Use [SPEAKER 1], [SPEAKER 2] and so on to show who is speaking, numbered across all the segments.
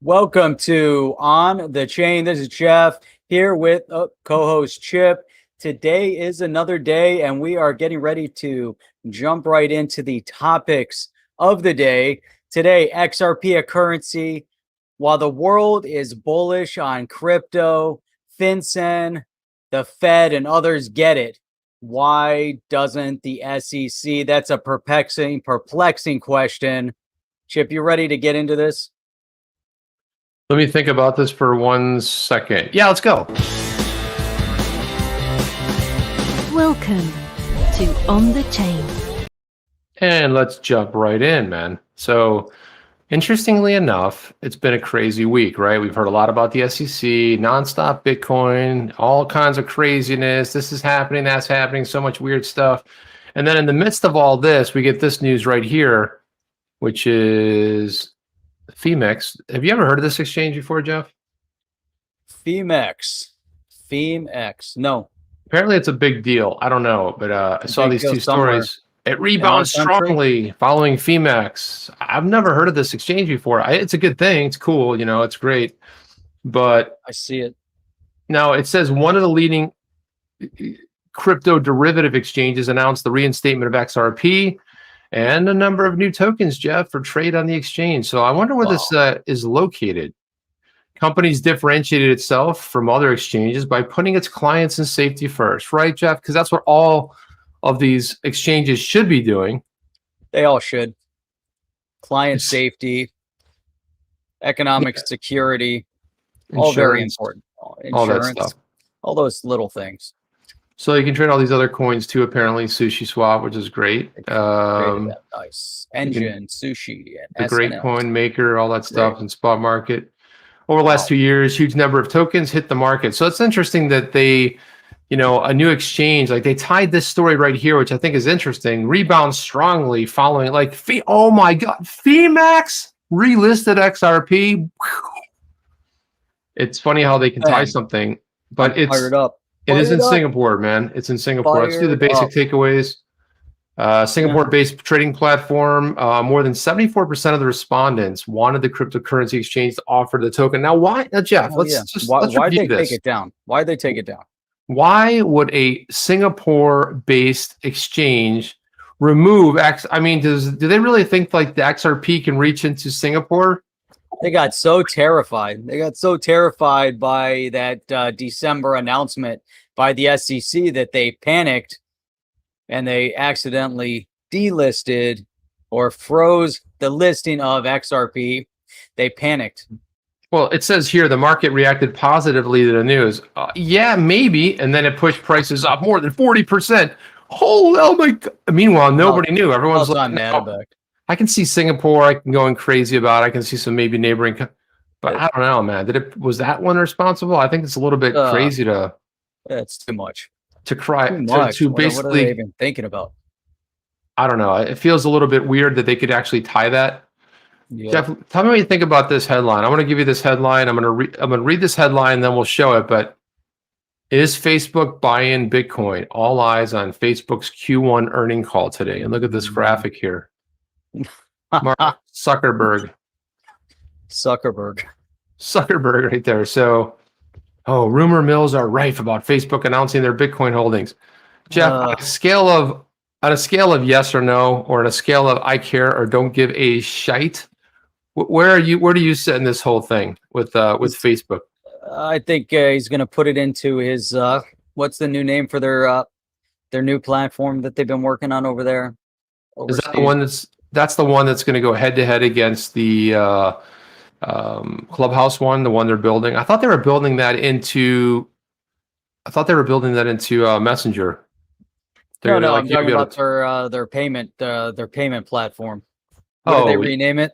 [SPEAKER 1] Welcome to On the Chain. This is Jeff here with co-host Chip. Today is another day, and we are getting ready to jump right into the topics of the day. Today, XRP, a currency. While the world is bullish on crypto, FinCen, the Fed, and others get it. Why doesn't the SEC? That's a perplexing question. Chip, you ready to get into this?
[SPEAKER 2] Let me think about this for 1 second. Yeah, let's go.
[SPEAKER 3] Welcome to On the Chain.
[SPEAKER 2] And let's jump right in, man. So, interestingly enough, it's been a crazy week, right? We've heard a lot about the SEC, nonstop Bitcoin, all kinds of craziness. This is happening, that's happening, so much weird stuff. And then in the midst of all this, we get this news right here, which is FEMEX. Have you ever heard of this exchange before, Jeff?
[SPEAKER 1] FEMEX. No.
[SPEAKER 2] Apparently it's a big deal. I don't know, but I saw these two stories. It rebounds strongly following FEMEX. I've never heard of this exchange before. It's a good thing. It's cool. You know, it's great. But
[SPEAKER 1] I see it.
[SPEAKER 2] Now it says one of the leading crypto derivative exchanges announced the reinstatement of XRP and a number of new tokens, Jeff, for trade on the exchange. So I wonder where this is located. Companies differentiated itself from other exchanges by putting its clients in safety first, right, Jeff? Because that's what all of these exchanges should be doing.
[SPEAKER 1] They all should. Client safety, economic security, all very important. Insurance,
[SPEAKER 2] all that stuff.
[SPEAKER 1] All those little things.
[SPEAKER 2] So you can trade all these other coins too, apparently, Sushi Swap, which is great.
[SPEAKER 1] Nice. Engine, Sushi, and
[SPEAKER 2] the Great Coin Maker, all that stuff in spot market. Over the last 2 years, huge number of tokens hit the market. So it's interesting that they, a new exchange, like they tied this story right here, which I think is interesting, rebounds strongly following, oh my God, FEMEX relisted XRP. It's funny how they can tie something, but it's fired up. It is in Singapore, man. It's in Singapore. Let's do the basic takeaways. Singapore-based trading platform. More than 74% of the respondents wanted the cryptocurrency exchange to offer the token. Now, why, Jeff?
[SPEAKER 1] Why did they take it down? Why did they take it down?
[SPEAKER 2] Why would a Singapore-based exchange remove X? I mean, do they really think like the XRP can reach into Singapore?
[SPEAKER 1] They got so terrified. They got so terrified by that December announcement by the SEC that they panicked and they accidentally delisted or froze the listing of XRP. They panicked.
[SPEAKER 2] Well, it says here the market reacted positively to the news. Yeah, maybe. And then it pushed prices up more than 40%. Oh my God. Meanwhile, nobody knew. Everyone's like, I can see Singapore. I can go crazy about it. I can see some maybe neighboring, but I don't know, man. Was that one responsible? I think it's a little bit crazy to.
[SPEAKER 1] It's too much.
[SPEAKER 2] To cry.
[SPEAKER 1] To basically. What are they even thinking about?
[SPEAKER 2] I don't know. It feels a little bit weird that they could actually tie that.
[SPEAKER 1] Yeah.
[SPEAKER 2] Jeff, tell me what you think about this headline. I'm going to give you this headline. I'm going to read this headline, then we'll show it. But is Facebook buying Bitcoin? All eyes on Facebook's Q1 earning call today. And look at this graphic here. Mark Zuckerberg right there. So, rumor mills are rife about Facebook announcing their Bitcoin holdings. Jeff, on a scale of yes or no, or on a scale of I care or don't give a shite, where do you sit in this whole thing with Facebook?
[SPEAKER 1] I think he's going to put it into his what's the new name for their new platform that they've been working on over there?
[SPEAKER 2] Overseas. Is that the one that's the one that's going to go head to head against the Clubhouse one, the one they're building? I thought they were building that into Messenger.
[SPEAKER 1] No, I'm talking about their payment platform. What did they rename it?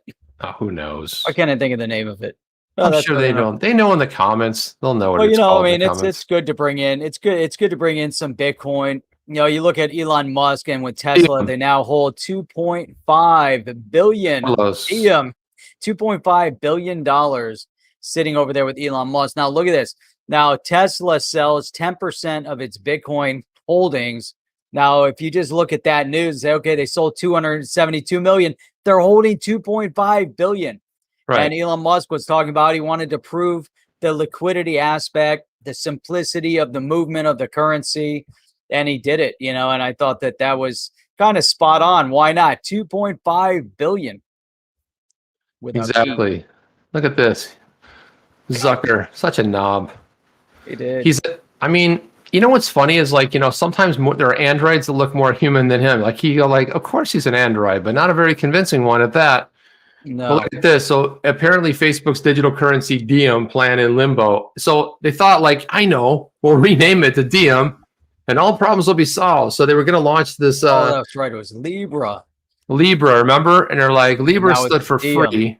[SPEAKER 2] Who knows?
[SPEAKER 1] I can't think of the name of it.
[SPEAKER 2] I'm sure they don't. They know in the comments. They'll know what it's called.
[SPEAKER 1] I mean, it's good to bring in. It's good to bring in some Bitcoin. You look at Elon Musk and with Tesla, they now hold $2.5 billion. $2.5 billion sitting over there with Elon Musk. Now look at this. Now Tesla sells 10% of its Bitcoin holdings. Now, if you just look at that news, say, okay, they sold 272 million. They're holding 2.5 billion.
[SPEAKER 2] Right.
[SPEAKER 1] And Elon Musk was talking about he wanted to prove the liquidity aspect, the simplicity of the movement of the currency, and he did it, you know, and I thought that that was kind of spot on. Why not? 2.5 billion without
[SPEAKER 2] Exactly. Look at this. Zucker, such a knob.
[SPEAKER 1] He did.
[SPEAKER 2] I mean, you know what's funny is like, you know, sometimes there are androids that look more human than him. Like of course he's an android, but not a very convincing one at that.
[SPEAKER 1] No.
[SPEAKER 2] But look at this. So apparently Facebook's digital currency Diem plan in limbo. So they thought like, I know, we'll rename it to Diem and all problems will be solved. So they were going to launch this
[SPEAKER 1] Oh, that's right. It was Libra.
[SPEAKER 2] Libra, remember? And they're like, Libra
[SPEAKER 1] now
[SPEAKER 2] stood
[SPEAKER 1] it's
[SPEAKER 2] for
[SPEAKER 1] Diem.
[SPEAKER 2] free,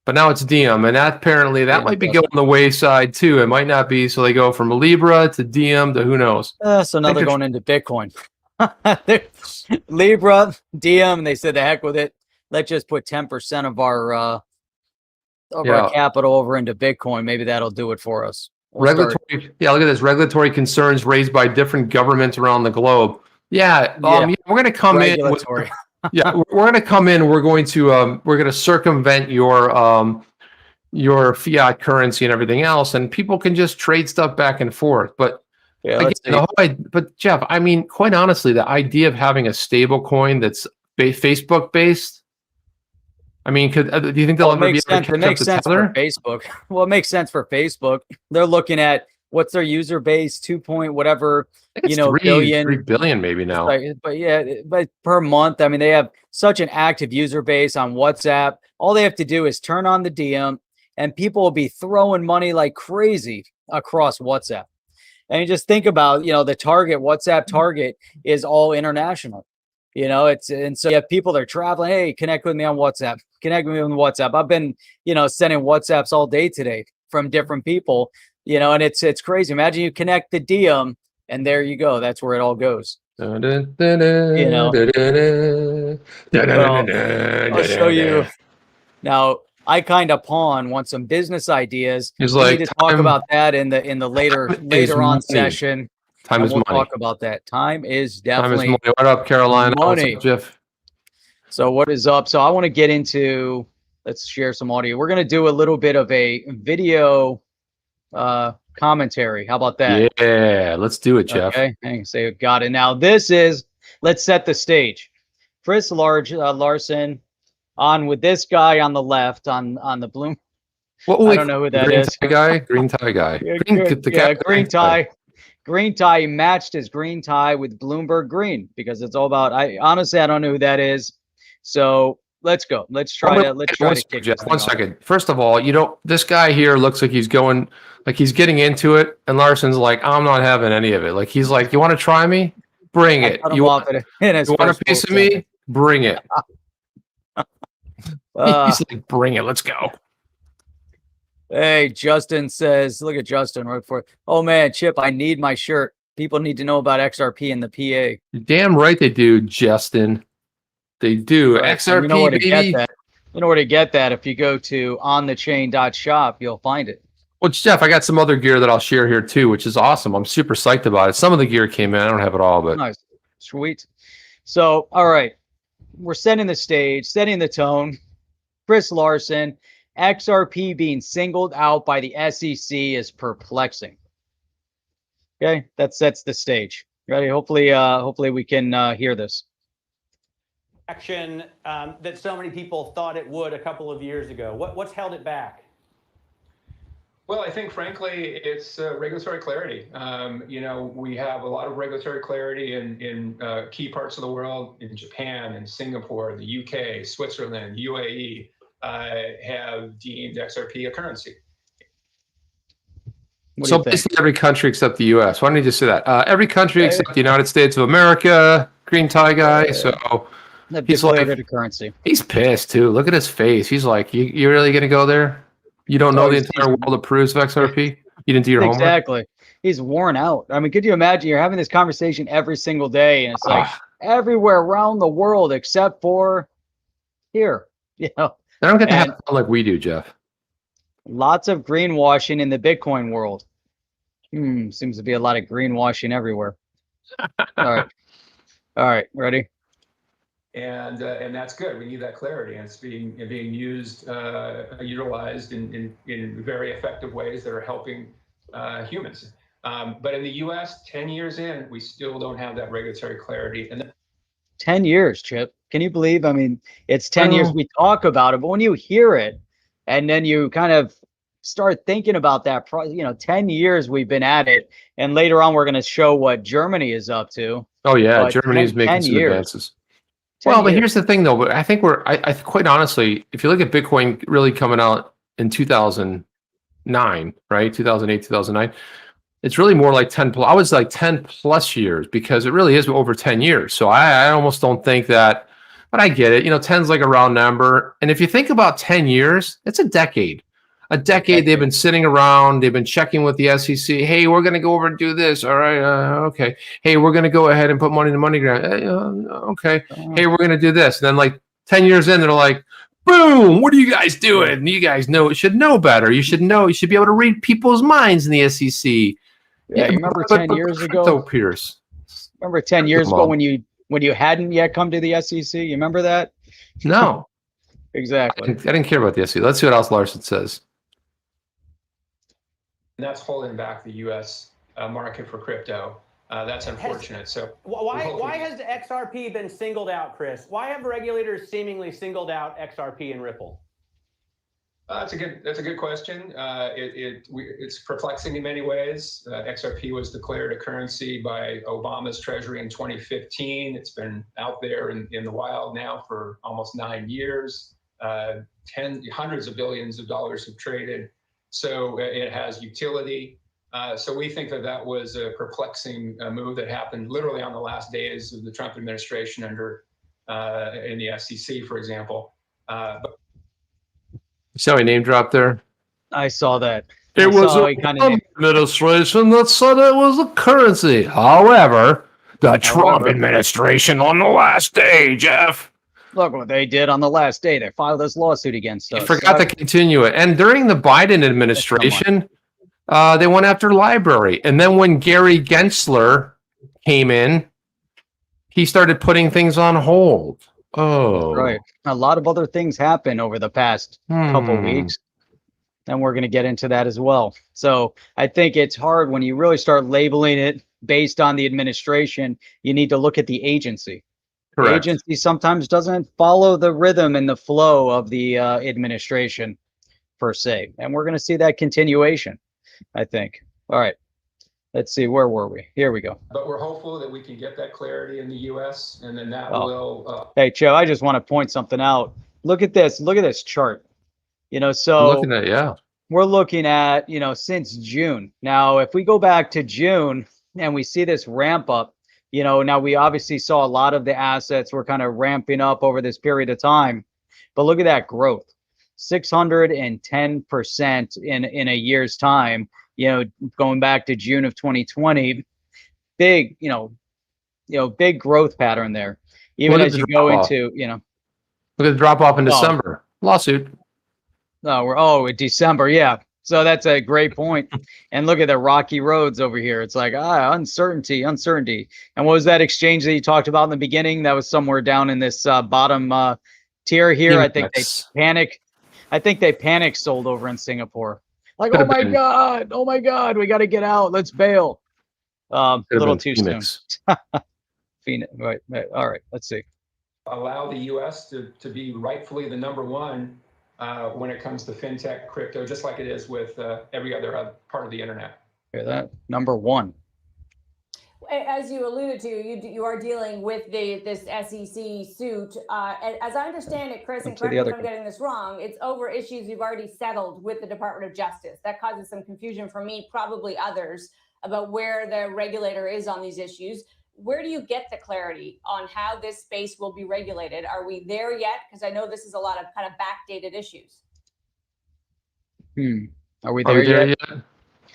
[SPEAKER 2] but now it's Diem. And that apparently that
[SPEAKER 1] Yeah,
[SPEAKER 2] might be
[SPEAKER 1] it
[SPEAKER 2] going the wayside too. It might not be. So they go from Libra to Diem to who knows.
[SPEAKER 1] So now they're going into Bitcoin. Libra, Diem, and they said the heck with it. Let's just put 10% of our capital over into Bitcoin. Maybe that'll do it for us.
[SPEAKER 2] Regulatory, look at this. Regulatory concerns raised by different governments around the globe. We're going to come in. We're going to come in. We're going to circumvent your fiat currency and everything else, and people can just trade stuff back and forth. But but Jeff, I mean, quite honestly, the idea of having a stable coin that's Facebook based. I mean, do you think they'll ever be able to
[SPEAKER 1] it makes sense for Facebook. Well, it makes sense for Facebook. They're looking at what's their user base, 2 point whatever, billion.
[SPEAKER 2] 3 billion maybe now.
[SPEAKER 1] But per month, I mean, they have such an active user base on WhatsApp. All they have to do is turn on the DM, and people will be throwing money like crazy across WhatsApp. And you just think about, the WhatsApp target is all international. And so you have people that are traveling. Hey, connect with me on WhatsApp. Connect with me on WhatsApp. I've been, sending WhatsApps all day today from different people, and it's crazy. Imagine you connect the DM and there you go. That's where it all goes. I'll show you. Now, I kind of want some business ideas. We need to talk about that in the later on session.
[SPEAKER 2] Time is money.
[SPEAKER 1] We'll talk about that. Time is definitely
[SPEAKER 2] money. What up, Carolina?
[SPEAKER 1] Money.
[SPEAKER 2] What's up, Jeff?
[SPEAKER 1] So what is up? So I want to get into, let's share some audio. We're going to do a little bit of a video commentary. How about that?
[SPEAKER 2] Yeah, let's do it, Jeff.
[SPEAKER 1] Okay, say got it. Now this is, let's set the stage. Chris Larson on with this guy on the left on the Bloom. I don't know who that is.
[SPEAKER 2] Green tie guy.
[SPEAKER 1] Green tie. Green tie. He matched his green tie with Bloomberg green because it's all about. I honestly don't know who that is. So let's go. Let's try to kick
[SPEAKER 2] Jeff, one second. First of all, this guy here looks like he's getting into it, and Larson's like, I'm not having any of it. Like he's like, you want to try me? Bring it. You want a piece of me? Bring it. He's like, bring it. Let's go.
[SPEAKER 1] Hey, Justin says, look at Justin right for it. Oh man, Chip, I need my shirt. People need to know about XRP and the PA.
[SPEAKER 2] Damn right they do, Justin. They do. Right. XRP,
[SPEAKER 1] you know where to get that. You know where to get that. If you go to onthechain.shop, you'll find it.
[SPEAKER 2] Well, Jeff, I got some other gear that I'll share here too, which is awesome. I'm super psyched about it. Some of the gear came in. I don't have it all, but
[SPEAKER 1] nice. Sweet. So, all right. We're setting the stage, setting the tone. Chris Larson, XRP being singled out by the SEC is perplexing. Okay, that sets the stage. Ready? Hopefully we can hear this.
[SPEAKER 4] Action that so many people thought it would a couple of years ago. What's held it back?
[SPEAKER 5] Well, I think, frankly, it's regulatory clarity. We have a lot of regulatory clarity in key parts of the world, in Japan and Singapore, the UK, Switzerland, UAE, have deemed XRP a currency.
[SPEAKER 2] So basically every country except the U.S. Why don't you just say that? Every country except the United States of America, green tie guy. So he's like
[SPEAKER 1] a currency.
[SPEAKER 2] He's pissed too. Look at his face. He's like, you really going to go there? You don't know the entire world approves of XRP? You didn't do your homework?
[SPEAKER 1] Exactly. He's worn out. I mean, could you imagine you're having this conversation every single day and it's like everywhere around the world except for here, They
[SPEAKER 2] don't get to have fun like we do, Jeff.
[SPEAKER 1] Lots of greenwashing in the Bitcoin world. Seems to be a lot of greenwashing everywhere. All right. Ready?
[SPEAKER 5] and that's good. We need that clarity, and it's being used, utilized in very effective ways that are helping humans. But in the U.S., 10 years in, we still don't have that regulatory clarity. And
[SPEAKER 1] 10 years, Chip. Can you believe? I mean, it's 10 years
[SPEAKER 2] Well,
[SPEAKER 1] we talk about it, but when you hear it and then you kind of start thinking about that, 10 years we've been at it. And later on, we're going to show what Germany is up to.
[SPEAKER 2] oh yeah,
[SPEAKER 1] But
[SPEAKER 2] Germany is making
[SPEAKER 1] 10
[SPEAKER 2] some
[SPEAKER 1] years.
[SPEAKER 2] advances.
[SPEAKER 1] 10
[SPEAKER 2] Well, but
[SPEAKER 1] years.
[SPEAKER 2] here's the thing, though. I think I quite honestly, if you look at Bitcoin really coming out in 2009, right? 2008, 2009, it's really more like 10 plus. I was like 10 plus years because it really is over 10 years. So I almost don't think that, but I get it. 10's like a round number. And if you think about 10 years, it's a decade. A decade they've been sitting around, they've been checking with the SEC. Hey, we're going to go over and do this. All right, okay. Hey, we're going to go ahead and put money in the money ground. Okay. Hey, we're going to do this. And then like 10 years in, they're like, boom, what are you guys doing? And you guys should know better. You should be able to read people's minds in the SEC.
[SPEAKER 1] Yeah, you remember 10 years ago?
[SPEAKER 2] Peers.
[SPEAKER 1] Remember 10 years ago when you hadn't yet come to the SEC? You remember that?
[SPEAKER 2] No.
[SPEAKER 1] Exactly.
[SPEAKER 2] I didn't care about the SEC. Let's see what else Larson says.
[SPEAKER 5] And that's holding back the U.S. Market for crypto. That's unfortunate. So
[SPEAKER 4] why has the XRP been singled out, Chris? Why have regulators seemingly singled out XRP and Ripple?
[SPEAKER 5] That's a good question. It's perplexing in many ways. XRP was declared a currency by Obama's Treasury in 2015. It's been out there in the wild now for almost 9 years. Hundreds of billions of dollars have traded. So it has utility. So we think that was a perplexing move that happened literally on the last days of the Trump administration in the SEC, for example.
[SPEAKER 2] So he name dropped there.
[SPEAKER 1] I saw that.
[SPEAKER 2] It was the administration that said it was a currency. However, the Trump administration on the last day, Jeff.
[SPEAKER 1] Look what they did on the last day. They filed this lawsuit against us.
[SPEAKER 2] They forgot to continue it. And during the Biden administration, they went after library. And then when Gary Gensler came in, he started putting things on hold. Oh,
[SPEAKER 1] right. A lot of other things happen over the past couple weeks, and we're going to get into that as well. So I think it's hard when you really start labeling it based on the administration. You need to look at the agency.
[SPEAKER 2] Correct.
[SPEAKER 1] The agency sometimes doesn't follow the rhythm and the flow of the administration per se, and we're going to see that continuation, I think. All right. Let's see, where were we? Here we go.
[SPEAKER 5] But we're hopeful that we can get that clarity in the U.S. and then that will.
[SPEAKER 1] Hey, Joe, I just want to point something out. Look at this. Look at this chart. So
[SPEAKER 2] I'm looking at,
[SPEAKER 1] we're looking at, since June. Now, if we go back to June and we see this ramp up, now we obviously saw a lot of the assets were kind of ramping up over this period of time. But look at that growth, 610% in a year's time. Going back to June of 2020, big growth pattern there. Even as you go into,
[SPEAKER 2] look at the drop off in December. Lawsuit.
[SPEAKER 1] December. Yeah. So that's a great point. And look at the rocky roads over here. It's like, uncertainty. And what was that exchange that you talked about in the beginning? That was somewhere down in this bottom tier here. I think they panic sold over in Singapore. Like, oh my God, we got to get out. Let's bail. A little too soon. Phoenix. Right. All right. Let's see.
[SPEAKER 5] Allow the U.S. to be rightfully the number one when it comes to fintech, crypto, just like it is with every other part of the internet.
[SPEAKER 1] Hear that? Number one.
[SPEAKER 6] As you alluded to, you are dealing with this SEC suit. As I understand it, Chris, and correct me if I'm getting this wrong, it's over issues you've already settled with the Department of Justice. That causes some confusion for me, probably others, about where the regulator is on these issues. Where do you get the clarity on how this space will be regulated? Are we there yet? Because I know this is a lot of kind of backdated issues.
[SPEAKER 1] Are we there yet?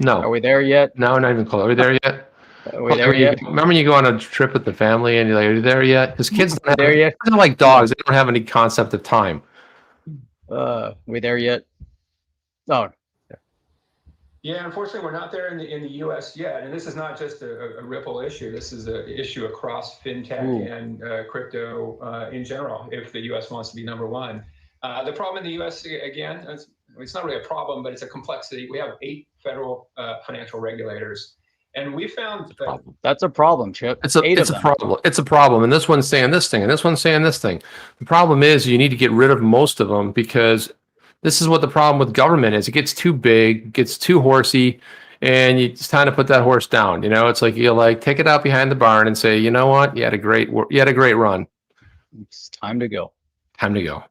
[SPEAKER 2] No.
[SPEAKER 1] Are we there yet?
[SPEAKER 2] No, not even close. Are we there yet?
[SPEAKER 1] Are we there yet?
[SPEAKER 2] Remember when you go on a trip with the family and you're like, are you there yet? Because kids don't
[SPEAKER 1] there yet?
[SPEAKER 2] They're like dogs. They don't have any concept of time.
[SPEAKER 1] We there yet? Oh.
[SPEAKER 5] Yeah, unfortunately, we're not there in the U.S. yet, and this is not just a Ripple issue. This is an issue across fintech and crypto in general. If the U.S. wants to be number one, the problem in the U.S. again, it's not really a problem, but it's a complexity. We have 8 federal financial regulators, and we found
[SPEAKER 1] that's a problem, Chip.
[SPEAKER 2] It's a problem. It's a problem, and this one's saying this thing, and this one's saying this thing. The problem is you need to get rid of most of them because this is what the problem with government is. It gets too big, gets too horsey, and it's time to put that horse down. You know, it's like you like take it out behind the barn and say, you know what, you had a great run.
[SPEAKER 1] It's time to go.
[SPEAKER 2] Time to go.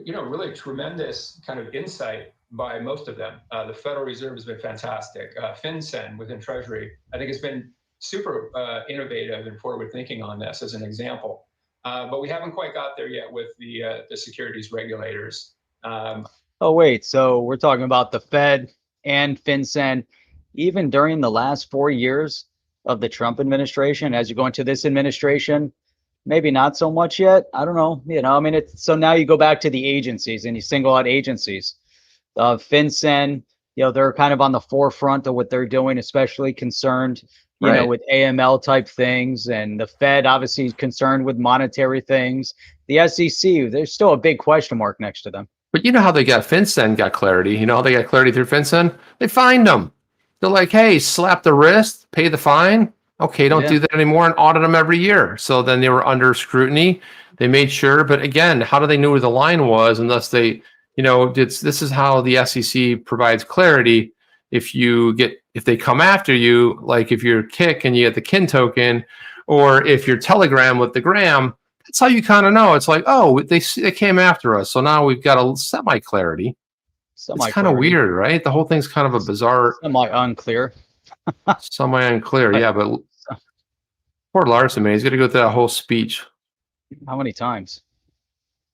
[SPEAKER 5] You know, really tremendous kind of insight by most of them. The Federal Reserve has been fantastic. FinCen within Treasury, I think, has been super innovative and forward thinking on this as an example. But we haven't quite got there yet with the securities regulators.
[SPEAKER 1] Oh, wait. So we're talking about the Fed and FinCen. Even during the last 4 years of the Trump administration, as you go into this administration, maybe not so much yet. I don't know. You know, I mean, so now you go back to the agencies and you single out agencies. FinCen, you know, they're kind of on the forefront of what they're doing, especially concerned, you know, with AML type things. And the Fed obviously concerned with monetary things. The SEC, there's still a big question mark next to them.
[SPEAKER 2] But you know how they got FinCen got clarity? You know how they got clarity through FinCen? They fined them. They're like, hey, slap the wrist, pay the fine. Okay, don't do that anymore and audit them every year. So then they were under scrutiny. They made sure. But again, how do they know where the line was unless they, you know, this is how the SEC provides clarity. If they come after you, like if you're Kick and you get the Kin token, or if you're Telegram with the gram, that's how you kind of know. It's like, oh, they came after us. So now we've got a semi-clarity. It's kind of weird, right? The whole thing's kind of a bizarre.
[SPEAKER 1] Semi-unclear.
[SPEAKER 2] Semi-unclear, yeah. But poor Larson, man. He's got to go through that whole speech.
[SPEAKER 1] How many times?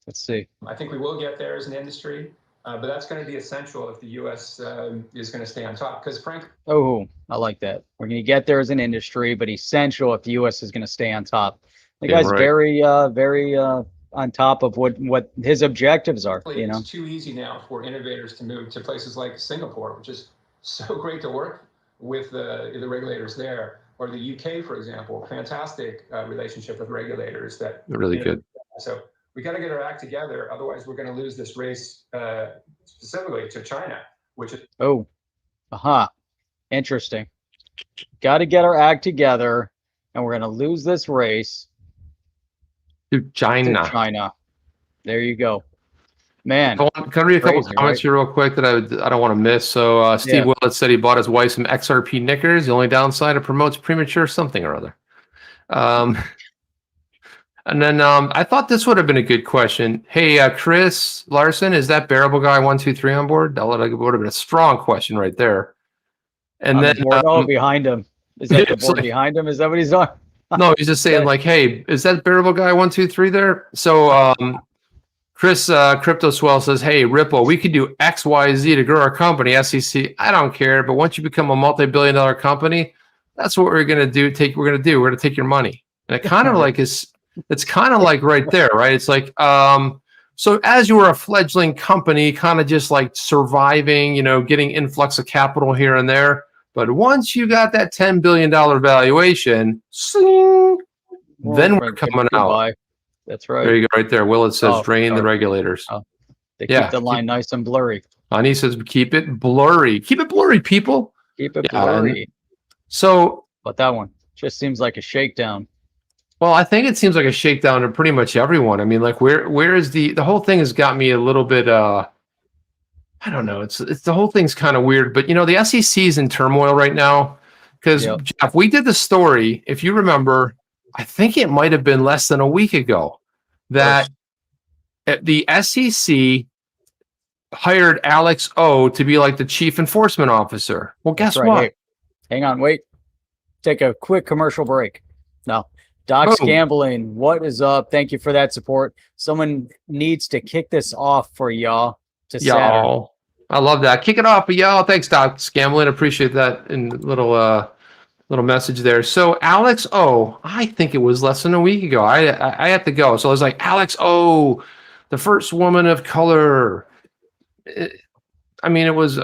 [SPEAKER 1] Let's see.
[SPEAKER 5] I think we will get there as an industry, but that's going to be essential if the U.S. Is going to stay on top. Because frankly,
[SPEAKER 1] oh, I like that. We're going to get there as an industry, but essential if the U.S. is going to stay on top. The guy's very on top of what his objectives are. You know,
[SPEAKER 5] it's too easy now for innovators to move to places like Singapore, which is so great to work with the regulators there, or the UK, for example. Fantastic relationship with regulators that
[SPEAKER 2] really good.
[SPEAKER 5] So we got to get our act together, otherwise we're going to lose this race specifically to China, which is
[SPEAKER 1] interesting. Got to get our act together, and we're going to lose this race.
[SPEAKER 2] To China.
[SPEAKER 1] There you go, man.
[SPEAKER 2] Can I read a couple comments here real quick that I don't want to miss? So Steve Willett said he bought his wife some XRP knickers. The only downside, it promotes premature something or other. And then I thought this would have been a good question. Hey, Chris Larson, is that Bearable Guy 123 on board? That would have been a strong question right there. And then
[SPEAKER 1] behind him. Is that the board behind him? Is that what he's on?
[SPEAKER 2] No, he's just saying like, hey, is that Bearable Guy 123 there? So Chris Crypto Swell says, hey, Ripple, we could do X, Y, Z to grow our company. SEC, I don't care, but once you become a multi-billion-dollar company, that's what we're gonna do. We're gonna take your money. And it kind of like it's kind of like right there, right? It's like so as you were a fledgling company, kind of just like surviving, you know, getting influx of capital here and there. But once you got that $10 billion valuation, then we're coming out.
[SPEAKER 1] That's right.
[SPEAKER 2] There you go, right there. Will, it says drain the regulators.
[SPEAKER 1] They keep the line nice and blurry.
[SPEAKER 2] Ani says keep it blurry. Keep it blurry, people.
[SPEAKER 1] Keep it blurry.
[SPEAKER 2] So,
[SPEAKER 1] but that one just seems like a shakedown.
[SPEAKER 2] Well, I think it seems like a shakedown to pretty much everyone. I mean, like where is the whole thing has got me a little bit I don't know. It's the whole thing's kind of weird, but you know, the SEC is in turmoil right now because Jeff, we did the story. If you remember, I think it might have been less than a week ago that the SEC hired Alex O to be like the chief enforcement officer. Well, guess what?
[SPEAKER 1] Hey, hang on, wait. Take a quick commercial break. No. Doc's Gambling, what is up? Thank you for that support. Someone needs to kick this off for y'all.
[SPEAKER 2] Y'all, I love that. Kick it off, but y'all. Thanks, Doc Gambling. Appreciate that in little message there. So Alex O, I think it was less than a week ago. I had to go, so I was like, Alex O, the first woman of color. I mean, it was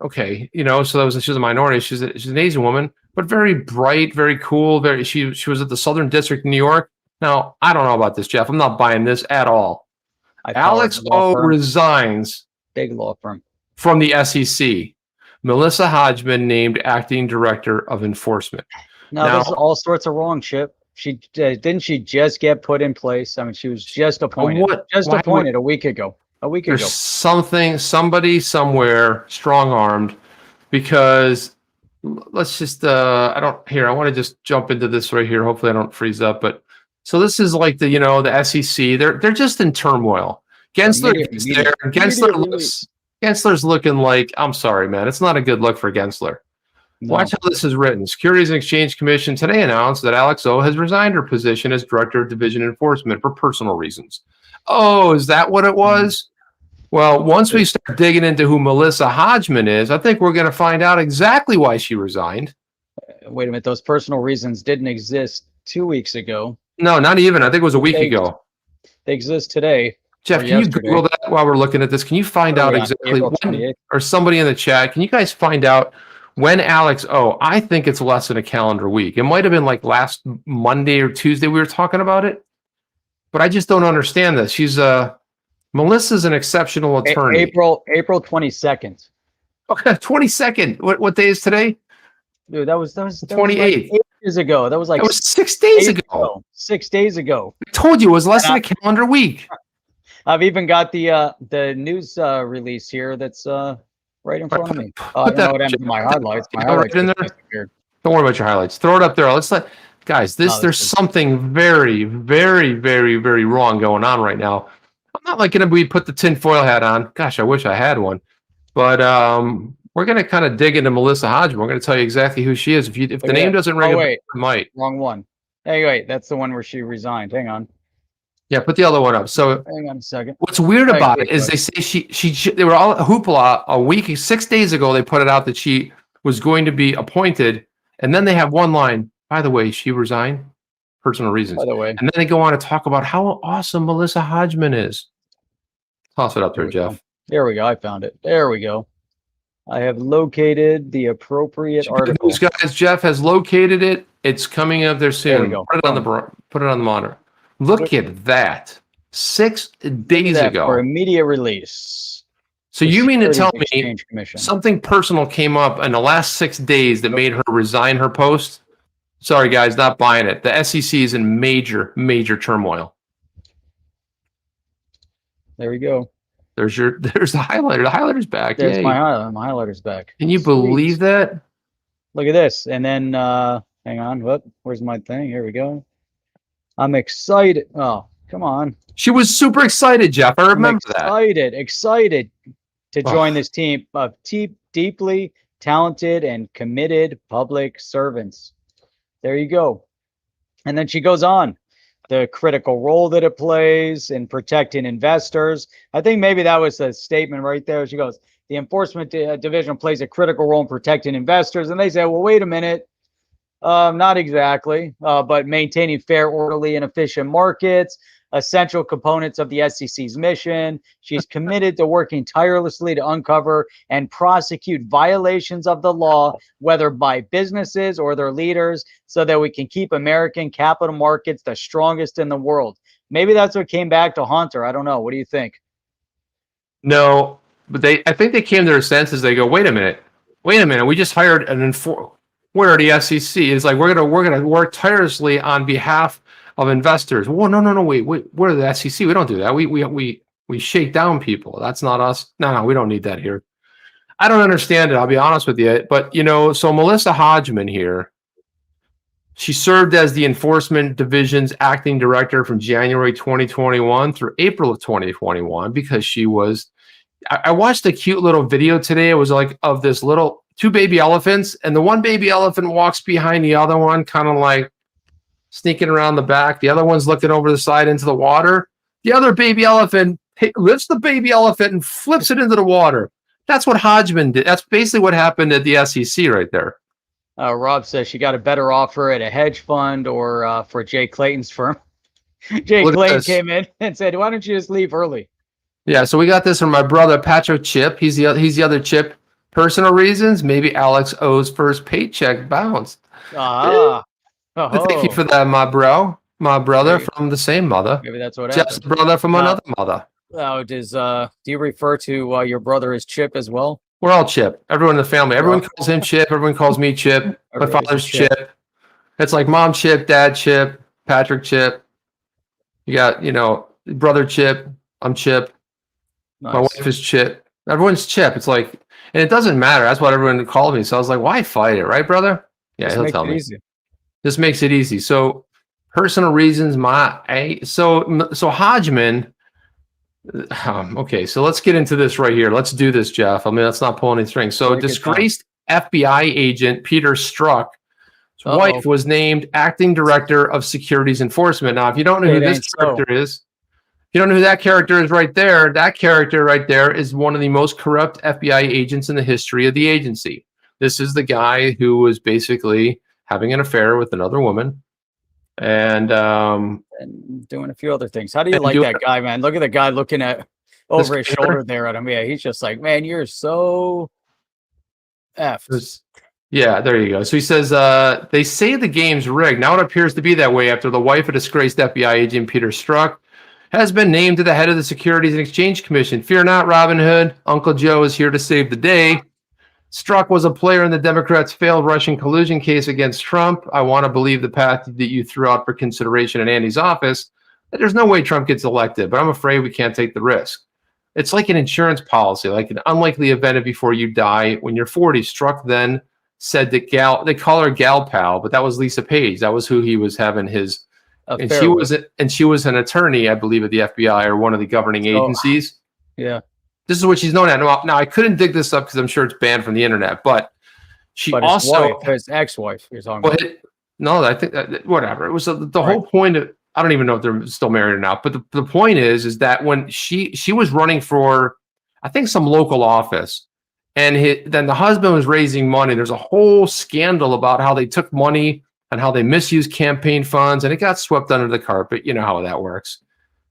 [SPEAKER 2] okay, you know, so she was a minority. She's an Asian woman, but very bright, very cool. She was at the Southern District in New York. Now, I don't know about this, Jeff. I'm not buying this at all. Alex O resigns.
[SPEAKER 1] Big law firm.
[SPEAKER 2] From the SEC. Melissa Hodgman named acting director of enforcement.
[SPEAKER 1] Now, this is all sorts of wrong, Chip. She didn't she just get put in place? I mean, she was just appointed. Appointed a week ago.
[SPEAKER 2] There's somebody somewhere strong-armed, because let's just I want to just jump into this right here. Hopefully I don't freeze up. But so this is like the SEC. They're just in turmoil. Gensler is there. Gensler's looking like, I'm sorry, man. It's not a good look for Gensler. No. Watch how this is written. Securities and Exchange Commission today announced that Alex O has resigned her position as Director of Division Enforcement for personal reasons. Oh, is that what it was? Well, once we start digging into who Melissa Hodgman is, I think we're going to find out exactly why she resigned.
[SPEAKER 1] Wait a minute. Those personal reasons didn't exist 2 weeks ago.
[SPEAKER 2] No, not even. I think it was a week ago.
[SPEAKER 1] They exist today.
[SPEAKER 2] Jeff, can you Google that while we're looking at this? Can you find out exactly when, or somebody in the chat, can you guys find out when Alex O, I think it's less than a calendar week. It might have been like last Monday or Tuesday we were talking about it, but I just don't understand this. She's Melissa's an exceptional attorney.
[SPEAKER 1] April 22nd.
[SPEAKER 2] Okay, 22nd. What day is today?
[SPEAKER 1] Dude, that was
[SPEAKER 2] 28th.
[SPEAKER 1] Like 8 years ago. That was
[SPEAKER 2] 6 days ago.
[SPEAKER 1] 6 days ago.
[SPEAKER 2] I told you it was less than a calendar week.
[SPEAKER 1] I've even got the news release here that's right in front of me. I don't know what happened to my highlights. My highlights
[SPEAKER 2] in there. Don't worry about your highlights. Throw it up there. Let's let guys. There's something very, very, very, very wrong going on right now. I'm not like we put the tinfoil hat on. Gosh, I wish I had one. But we're gonna kind of dig into Melissa Hodgman. We're gonna tell you exactly who she is. If the name doesn't ring, it might.
[SPEAKER 1] Wrong one. Hey, wait, that's the one where she resigned. Hang on.
[SPEAKER 2] Yeah, put the other one up. So
[SPEAKER 1] hang on a second.
[SPEAKER 2] What's weird about it is they say they were all hoopla a week, 6 days ago. They put it out that she was going to be appointed, and then they have one line. By the way, she resigned, personal reasons.
[SPEAKER 1] By the way,
[SPEAKER 2] and then they go on to talk about how awesome Melissa Hodgman is. Toss it up there, Jeff.
[SPEAKER 1] There we go. I found it. There we go. I have located the appropriate article.
[SPEAKER 2] These guys, Jeff has located it. It's coming up there soon.
[SPEAKER 1] There we go.
[SPEAKER 2] Put it on the monitor. Look at that. 6 days ago.
[SPEAKER 1] For immediate release.
[SPEAKER 2] So you mean to tell me something personal came up in the last 6 days that made her resign her post? Sorry, guys, not buying it. The SEC is in major, major turmoil.
[SPEAKER 1] There we go.
[SPEAKER 2] There's the highlighter. The highlighter's back.
[SPEAKER 1] There's my highlighter. My highlighter's back.
[SPEAKER 2] Can you believe that?
[SPEAKER 1] Look at this. And then, hang on. Where's my thing? Here we go. I'm excited. Oh, come on.
[SPEAKER 2] She was super excited, Jeff. I remember that.
[SPEAKER 1] Excited to join this team of deeply talented and committed public servants. There you go. And then she goes on. The critical role that it plays in protecting investors. I think maybe that was a statement right there. She goes, the enforcement division plays a critical role in protecting investors. And they say, well, wait a minute. Not exactly, but maintaining fair, orderly, and efficient markets, essential components of the SEC's mission. She's committed to working tirelessly to uncover and prosecute violations of the law, whether by businesses or their leaders, so that we can keep American capital markets the strongest in the world. Maybe that's what came back to haunt her. I don't know. What do you think?
[SPEAKER 2] No, but I think they came to their senses. They go, wait a minute. We just hired an Where are the SEC? It's like we're gonna work tirelessly on behalf of investors. Well, no, wait, we're the SEC. We don't do that. We shake down people. That's not us. No, we don't need that here. I don't understand it. I'll be honest with you. But so Melissa Hodgman here, she served as the Enforcement Division's acting director from January 2021 through April of 2021 because she was. I watched a cute little video today. It was like of this little 2 baby elephants, and the one baby elephant walks behind the other one, kind of like sneaking around the back. The other one's looking over the side into the water. The other baby elephant lifts the baby elephant and flips it into the water. That's what Hodgman did. That's basically what happened at the SEC right there.
[SPEAKER 1] Rob says she got a better offer at a hedge fund or for Jay Clayton's firm. Jay Clayton came in and said, why don't you just leave early?
[SPEAKER 2] Yeah, so we got this from my brother, Patrick Chip. He's the other Chip. Personal reasons, maybe Alex O's first paycheck bounced.
[SPEAKER 1] Ah.
[SPEAKER 2] But thank you
[SPEAKER 1] Oh.
[SPEAKER 2] for that, my bro. My brother
[SPEAKER 1] Maybe-
[SPEAKER 2] from the same mother.
[SPEAKER 1] Maybe that's what
[SPEAKER 2] Jeff's
[SPEAKER 1] happened.
[SPEAKER 2] brother from
[SPEAKER 1] Now-
[SPEAKER 2] another mother.
[SPEAKER 1] Oh, do you refer to your brother as Chip as well?
[SPEAKER 2] We're all Chip. Everyone in the family. Everyone
[SPEAKER 1] Well-
[SPEAKER 2] calls him Chip. Everyone calls me Chip. My
[SPEAKER 1] Everybody's a
[SPEAKER 2] father's
[SPEAKER 1] Chip.
[SPEAKER 2] Chip. It's like mom Chip, dad Chip, Patrick Chip. You got, brother Chip. I'm Chip.
[SPEAKER 1] Nice.
[SPEAKER 2] My wife is Chip. Everyone's Chip. It's like, and it doesn't matter. That's what everyone called me. So I was like, why fight it, right, brother? Yeah,
[SPEAKER 1] Just
[SPEAKER 2] he'll
[SPEAKER 1] makes
[SPEAKER 2] tell
[SPEAKER 1] it
[SPEAKER 2] me.
[SPEAKER 1] easy.
[SPEAKER 2] This makes it easy. So personal reasons, so Hodgman. Okay, so let's get into this right here. Let's do this, Jeff. I mean, let's not pull any strings. So
[SPEAKER 1] Take your time.
[SPEAKER 2] disgraced FBI agent Peter Strzok, his
[SPEAKER 1] Uh-oh.
[SPEAKER 2] wife was named acting director of securities enforcement. Now, if you don't know who
[SPEAKER 1] It
[SPEAKER 2] this
[SPEAKER 1] ain't so.
[SPEAKER 2] character is, you don't know who that character is right there. That character right there is one of the most corrupt FBI agents in the history of the agency. This is the guy who was basically having an affair with another woman. And
[SPEAKER 1] And doing a few other things. How do you
[SPEAKER 2] And
[SPEAKER 1] like
[SPEAKER 2] doing-
[SPEAKER 1] that guy, man? Look at the guy looking at over his
[SPEAKER 2] guy
[SPEAKER 1] shoulder there at him. Yeah, he's just like, man, you're so effed.
[SPEAKER 2] yeah, there you go. So he says, they say the game's rigged. Now it appears to be that way after the wife of disgraced FBI agent Peter Strzok has been named to the head of the Securities and Exchange Commission. Fear not, Robin Hood. Uncle Joe is here to save the day. Strzok was a player in the Democrats' failed Russian collusion case against Trump. I want to believe the path that you threw out for consideration in Andy's office, that there's no way Trump gets elected, but I'm afraid we can't take the risk. It's like an insurance policy, like an unlikely event before you die when you're 40. Strzok then said that they call her Gal Pal, but that was Lisa Page. That was who he was having his, and
[SPEAKER 1] Affair with.
[SPEAKER 2] she was an attorney, I believe, at the FBI or one of the governing agencies.
[SPEAKER 1] Yeah.
[SPEAKER 2] This is what she's known at. Now I couldn't dig this up because I'm sure it's banned from the internet, but she
[SPEAKER 1] But his
[SPEAKER 2] also,
[SPEAKER 1] wife, his ex-wife, you're talking
[SPEAKER 2] well,
[SPEAKER 1] about.
[SPEAKER 2] no, I think whatever. It was the
[SPEAKER 1] Right.
[SPEAKER 2] whole point of, I don't even know if they're still married or not, but the point is that when she was running for, I think, some local office, and then the husband was raising money. There's a whole scandal about how they took money and how they misused campaign funds, and it got swept under the carpet. You know how that works.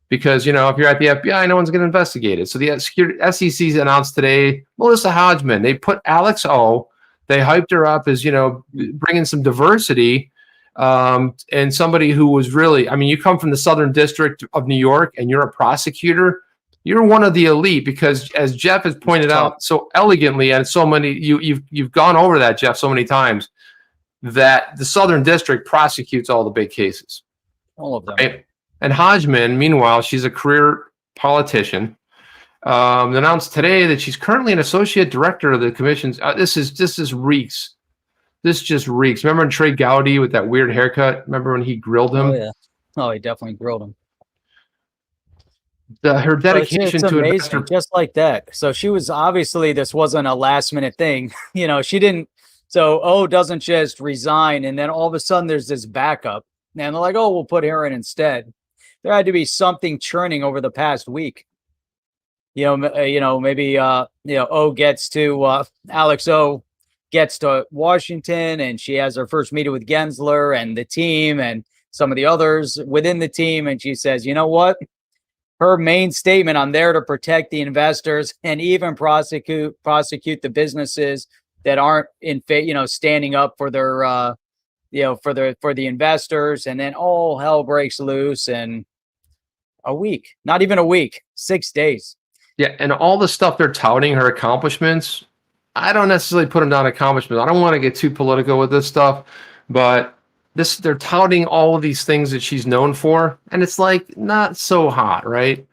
[SPEAKER 2] Because, if you're at the FBI, no one's going to investigate it. So the SEC's announced today, Melissa Hodgman, they put Alex O, they hyped her up as, bringing some diversity, and somebody who was really, I mean, you come from the Southern District of New York and you're a prosecutor, you're one of the elite because, as Jeff has pointed out so elegantly, and so many, you've gone over that, Jeff, so many times, that the Southern District prosecutes all the big cases.
[SPEAKER 1] All of them.
[SPEAKER 2] Right? And Hodgman, meanwhile, she's a career politician. Announced today that she's currently an associate director of the commission's. This just reeks. This just reeks. Remember Trey Gowdy with that weird haircut? Remember when he grilled him?
[SPEAKER 1] Oh, yeah. Oh, he definitely grilled him.
[SPEAKER 2] Her
[SPEAKER 1] So
[SPEAKER 2] dedication
[SPEAKER 1] it's
[SPEAKER 2] to
[SPEAKER 1] amazing,
[SPEAKER 2] investor.
[SPEAKER 1] just like that. So she was obviously, this wasn't a last minute thing. She didn't. So doesn't just resign, and then all of a sudden there's this backup, and they're like, we'll put her in instead. There had to be something churning over the past week. Maybe Alex O gets to Washington, and she has her first meeting with Gensler and the team and some of the others within the team, and she says, you know what? Her main statement, I'm there to protect the investors and even prosecute the businesses that aren't standing up for their for the investors, and then all hell breaks loose in a week, not even a week, 6 days.
[SPEAKER 2] Yeah, and all the stuff they're touting, her accomplishments, I don't necessarily put them down accomplishments. I don't want to get too political with this stuff, but they're touting all of these things that she's known for, and it's like not so hot, right?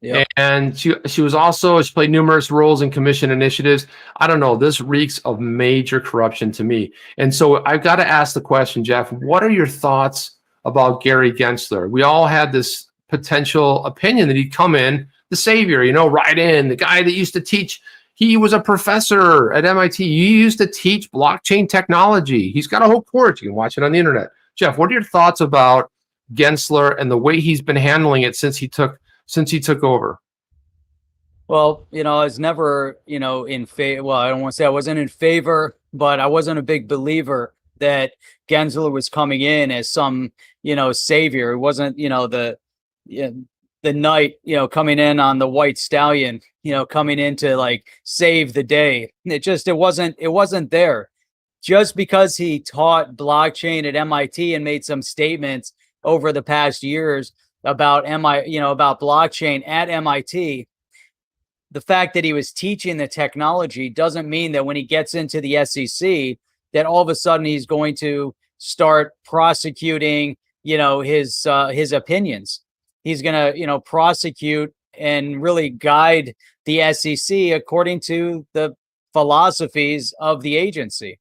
[SPEAKER 1] Yeah.
[SPEAKER 2] And she played numerous roles in commission initiatives. I don't know. This reeks of major corruption to me. And so I've got to ask the question, Jeff, what are your thoughts about Gary Gensler? We all had this potential opinion that he'd come in, the savior, right in, the guy that used to teach. He was a professor at MIT. He used to teach blockchain technology. He's got a whole course. You can watch it on the internet. Jeff, what are your thoughts about Gensler and the way he's been handling it since he took over?
[SPEAKER 1] Well, I was never, in favor. Well, I don't want to say I wasn't in favor, but I wasn't a big believer that Gensler was coming in as some, savior. It wasn't, the knight, coming in on the white stallion, coming in to like save the day. It wasn't there. Just because he taught blockchain at MIT and made some statements over the past years about about blockchain at MIT, the fact that he was teaching the technology doesn't mean that when he gets into the SEC that all of a sudden he's going to start prosecuting, his opinions. He's going to, prosecute and really guide the SEC according to the philosophies of the agency.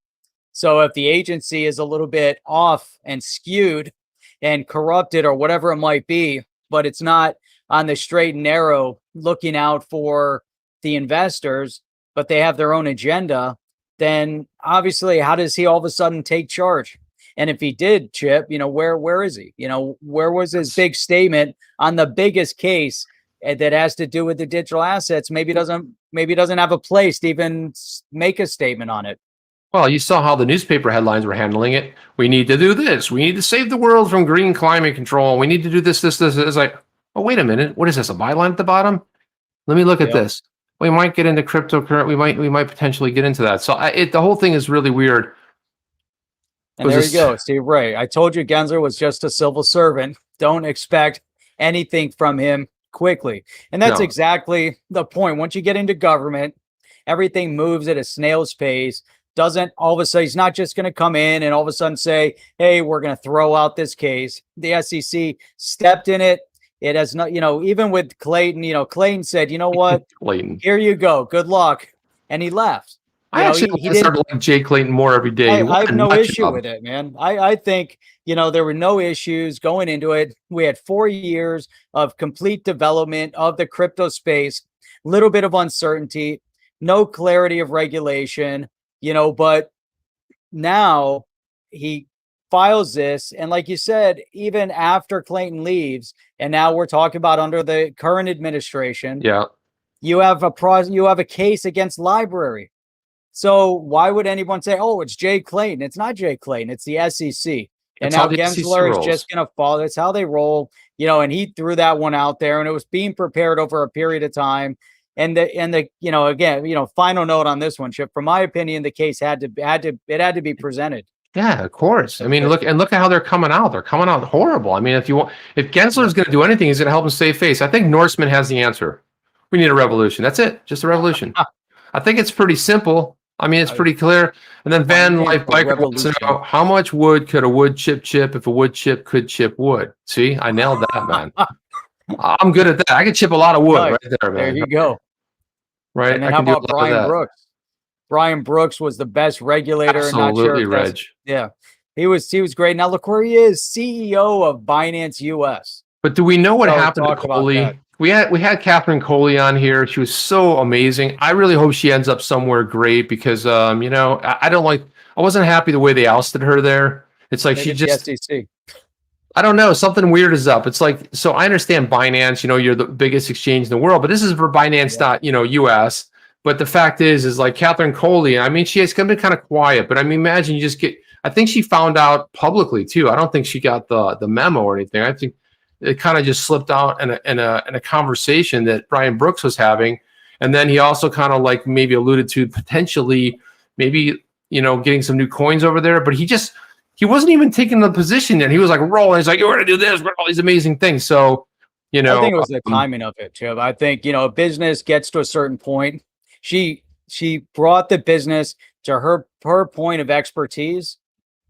[SPEAKER 1] So if the agency is a little bit off and skewed and corrupted or whatever it might be, but it's not on the straight and narrow looking out for the investors, but they have their own agenda, then obviously how does he all of a sudden take charge? And if he did, Chip, where is he? Where was his big statement on the biggest case that has to do with the digital assets? Maybe doesn't have a place to even make a statement on it.
[SPEAKER 2] Well, you saw how the newspaper headlines were handling it. We need to do this. We need to save the world from green climate control. We need to do this. It's like, oh, wait a minute. What is this? A byline at the bottom? Let me look at this. We might get into cryptocurrency. We might potentially get into that. So the whole thing is really weird.
[SPEAKER 1] And there you go, Steve Ray. I told you Gensler was just a civil servant. Don't expect anything from him quickly. And that's exactly the point. Once you get into government, everything moves at a snail's pace. Doesn't all of a sudden, he's not just going to come in and all of a sudden say, hey, we're going to throw out this case. The SEC stepped in it. It has not, even with Clayton, Clayton said, you know what,
[SPEAKER 2] Clayton,
[SPEAKER 1] here you go. Good luck. And he left.
[SPEAKER 2] I actually started liking Jay Clayton more every day.
[SPEAKER 1] I have no issue with it, man. I think, there were no issues going into it. We had 4 years of complete development of the crypto space, little bit of uncertainty, no clarity of regulation, but now he files this. And like you said, even after Clayton leaves, and now we're talking about under the current administration, you have a case against Library. So why would anyone say, oh, it's Jay Clayton? It's not Jay Clayton. It's the SEC. And now Gensler is just going to follow. That's how they roll, and he threw that one out there and it was being prepared over a period of time. And again, final note on this one, Chip, from my opinion, the case had to be presented.
[SPEAKER 2] Yeah, of course. I mean, look at how they're coming out. They're coming out horrible. I mean, if Gensler is going to do anything, he's going to help him save face. I think Norseman has the answer. We need a revolution. That's it. Just a revolution. I think it's pretty simple. I mean, it's pretty clear. And then Van Life Biker wants to know, how much wood could a wood chip if a wood chip could chip wood? See, I nailed that, man. I'm good at that. I could chip a lot of wood right there, man.
[SPEAKER 1] There you go.
[SPEAKER 2] Right.
[SPEAKER 1] And then how about Brian Brooks? Brian Brooks was the best regulator.
[SPEAKER 2] Absolutely,
[SPEAKER 1] Reg. Yeah, he was great. Now look where he is, CEO of Binance US.
[SPEAKER 2] But do we know what happened to Coley? We had Catherine Coley on here. She was so amazing. I really hope she ends up somewhere great because I wasn't happy the way they ousted her there. It's like she just
[SPEAKER 1] SEC.
[SPEAKER 2] I don't know, something weird is up. It's like, so I understand Binance, you're the biggest exchange in the world, but this is for Binance US. But the fact is like Catherine Coley, I mean, she's going to be kind of quiet, but I mean, imagine you just I think she found out publicly too. I don't think she got the memo or anything. I think it kind of just slipped out in a conversation that Brian Brooks was having. And then he also kind of like maybe alluded to potentially maybe, getting some new coins over there, but he wasn't even taking the position yet. He was like rolling. He's like, you're going to do this, all these amazing things. So, I
[SPEAKER 1] think it was the timing of it, Chip. I think, a business gets to a certain point. She brought the business to her point of expertise,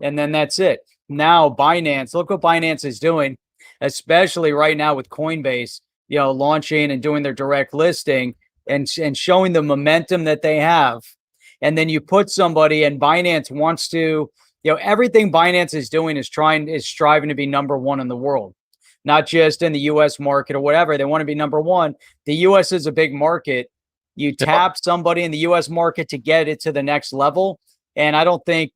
[SPEAKER 1] and then that's it. Now Binance, look what Binance is doing, especially right now with Coinbase, launching and doing their direct listing and showing the momentum that they have. And then you put somebody, and Binance wants to, everything Binance is doing is striving to be number one in the world, not just in the US market or whatever. They want to be number one. The US is a big market. You tap somebody in the US market to get it to the next level. And I don't think,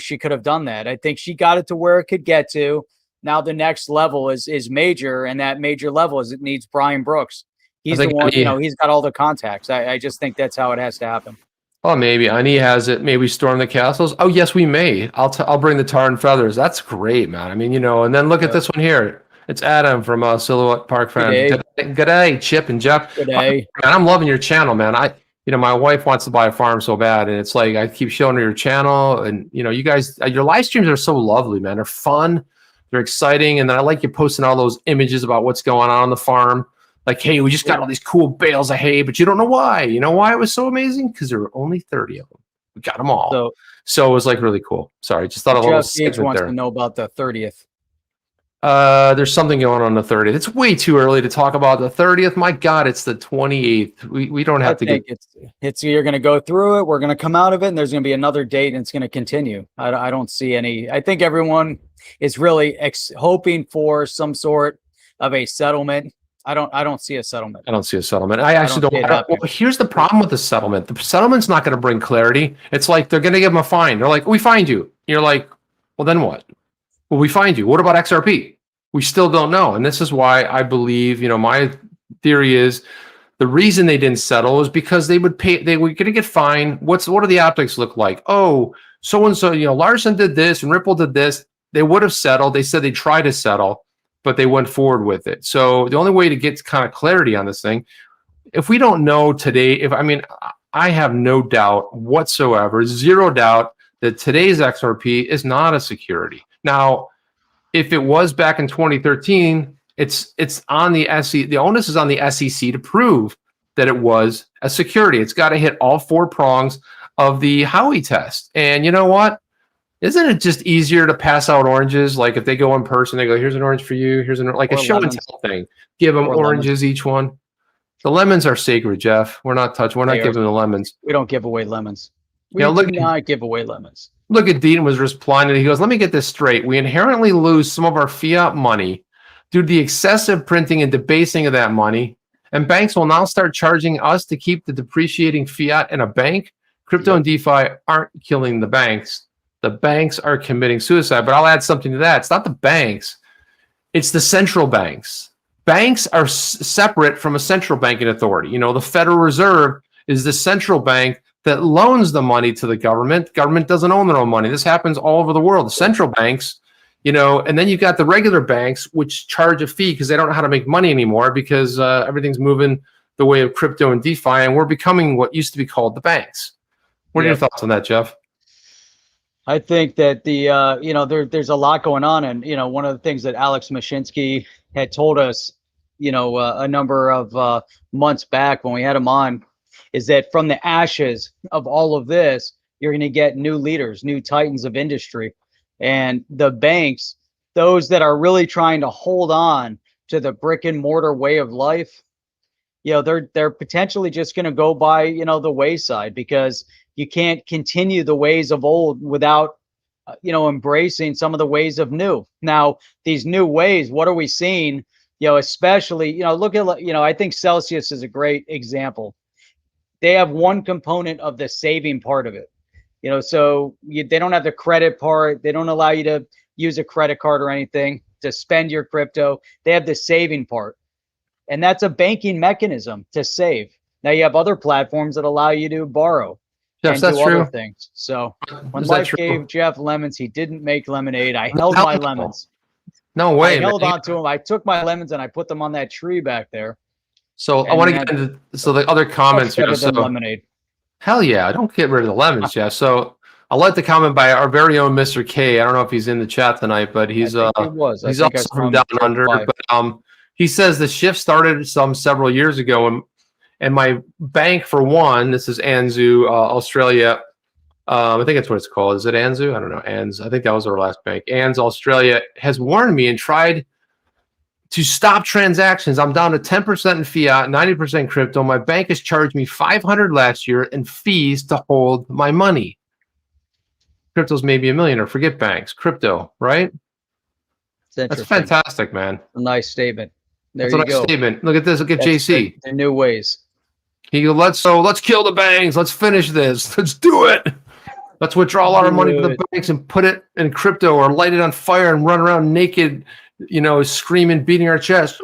[SPEAKER 1] she could have done that. I think she got it to where it could get to. Now the next level is major, and that major level it needs Brian Brooks. He's the one, he's got all the contacts. I just think that's how it has to happen.
[SPEAKER 2] Oh, maybe Ani has it. Maybe storm the castles. Oh, yes, we may. I'll bring the tar and feathers. That's great, man. I mean, and then look at this one here. It's Adam from Silhouette Park Fan.
[SPEAKER 1] G'day.
[SPEAKER 2] G'day, Chip and Jeff.
[SPEAKER 1] G'day.
[SPEAKER 2] Man, I'm loving your channel, man. My wife wants to buy a farm so bad, and it's like I keep showing her your channel, and you guys, your live streams are so lovely, man. They're fun, they're exciting, and then I like you posting all those images about what's going on the farm. Like, hey, we just got all these cool bales of hay, but you don't know why. You know why it was so amazing? Because there were only 30 of them. We got them all. So it was like really cool. Sorry, just thought a little segment
[SPEAKER 1] wants
[SPEAKER 2] there.
[SPEAKER 1] to know about the 30th.
[SPEAKER 2] There's something going on the 30th. It's way too early to talk about the 30th. My God, it's the 28th. We don't have to get.
[SPEAKER 1] It's you're going to go through it. We're going to come out of it, and there's going to be another date, and it's going to continue. I don't see any. I think everyone is really hoping for some sort of a settlement. I don't see a settlement.
[SPEAKER 2] I don't see a settlement. I actually don't. Well, here's the problem with the settlement. The settlement's not going to bring clarity. It's like they're going to give them a fine. They're like, we fined you. You're like, well, then what? Well, we find you. What about XRP? We still don't know. And this is why I believe, my theory is the reason they didn't settle is because they would pay, they were going to get fined. What do the optics look like? Oh, so-and-so, Larson did this and Ripple did this. They would have settled. They said they tried to settle, but they went forward with it. So the only way to get kind of clarity on this thing, if we don't know today, I have no doubt whatsoever, zero doubt that today's XRP is not a security. Now, if it was back in 2013, it's on the SEC. The onus is on the SEC to prove that it was a security. It's got to hit all four prongs of the Howey test. And you know what? Isn't it just easier to pass out oranges? Like if they go in person, they go, "Here's an orange for you. Here's like a show and tell thing." Give them oranges each one. The lemons are sacred, Jeff. We're not touching. We're not giving the lemons.
[SPEAKER 1] We don't give away lemons. We do not give away lemons.
[SPEAKER 2] Look at Dean was responding. He goes, let me get this straight. We inherently lose some of our fiat money due to the excessive printing and debasing of that money. And banks will now start charging us to keep the depreciating fiat in a bank. Crypto and DeFi aren't killing the banks. The banks are committing suicide. But I'll add something to that. It's not the banks. It's the central banks. Banks are separate from a central banking authority. The Federal Reserve is the central bank that loans the money to the government. Government doesn't own their own money. This happens all over the world. The central banks, and then you've got the regular banks, which charge a fee because they don't know how to make money anymore because everything's moving the way of crypto and DeFi, and we're becoming what used to be called the banks. What are your thoughts on that, Jeff?
[SPEAKER 1] I think that there's a lot going on, and one of the things that Alex Mashinsky had told us, a number of months back when we had him on, is that from the ashes of all of this, you're going to get new leaders, new titans of industry. And the banks, those that are really trying to hold on to the brick and mortar way of life, they're potentially just going to go by, the wayside, because you can't continue the ways of old without, embracing some of the ways of new. Now, these new ways, what are we seeing? Especially, look at, I think Celsius is a great example. They have one component of the saving part of it, so they don't have the credit part. They don't allow you to use a credit card or anything to spend your crypto. They have the saving part, and that's a banking mechanism to save. Now you have other platforms that allow you to borrow and do other things. So when life gave Jeff lemons, he didn't make lemonade. I held my lemons.
[SPEAKER 2] No way.
[SPEAKER 1] I held on to them. I took my lemons and I put them on that tree back there.
[SPEAKER 2] So I want to get into the other comments here. So
[SPEAKER 1] lemonade.
[SPEAKER 2] Hell yeah, don't get rid of the lemons, Jeff. So I'll let the comment by our very own Mr. K. I don't know if he's in the chat tonight, but he's he's also from down under. But he says the shift started several years ago, and my bank, for one, this is Anzu, Australia. I think that's what it's called. Is it Anzu? I don't know. I think that was our last bank. ANZ Australia has warned me and tried to stop transactions. I'm down to 10% in fiat, 90% crypto. My bank has charged me $500 last year in fees to hold my money. Crypto's maybe $1 million, or forget banks. Crypto, right? That's fantastic, man.
[SPEAKER 1] A nice statement.
[SPEAKER 2] That's a nice statement. Look at this. Look at JC.
[SPEAKER 1] The new ways.
[SPEAKER 2] He goes, let's kill the banks. Let's finish this. Let's do it. Let's withdraw all our money from the banks and put it in crypto, or light it on fire and run around naked, screaming, beating our chest.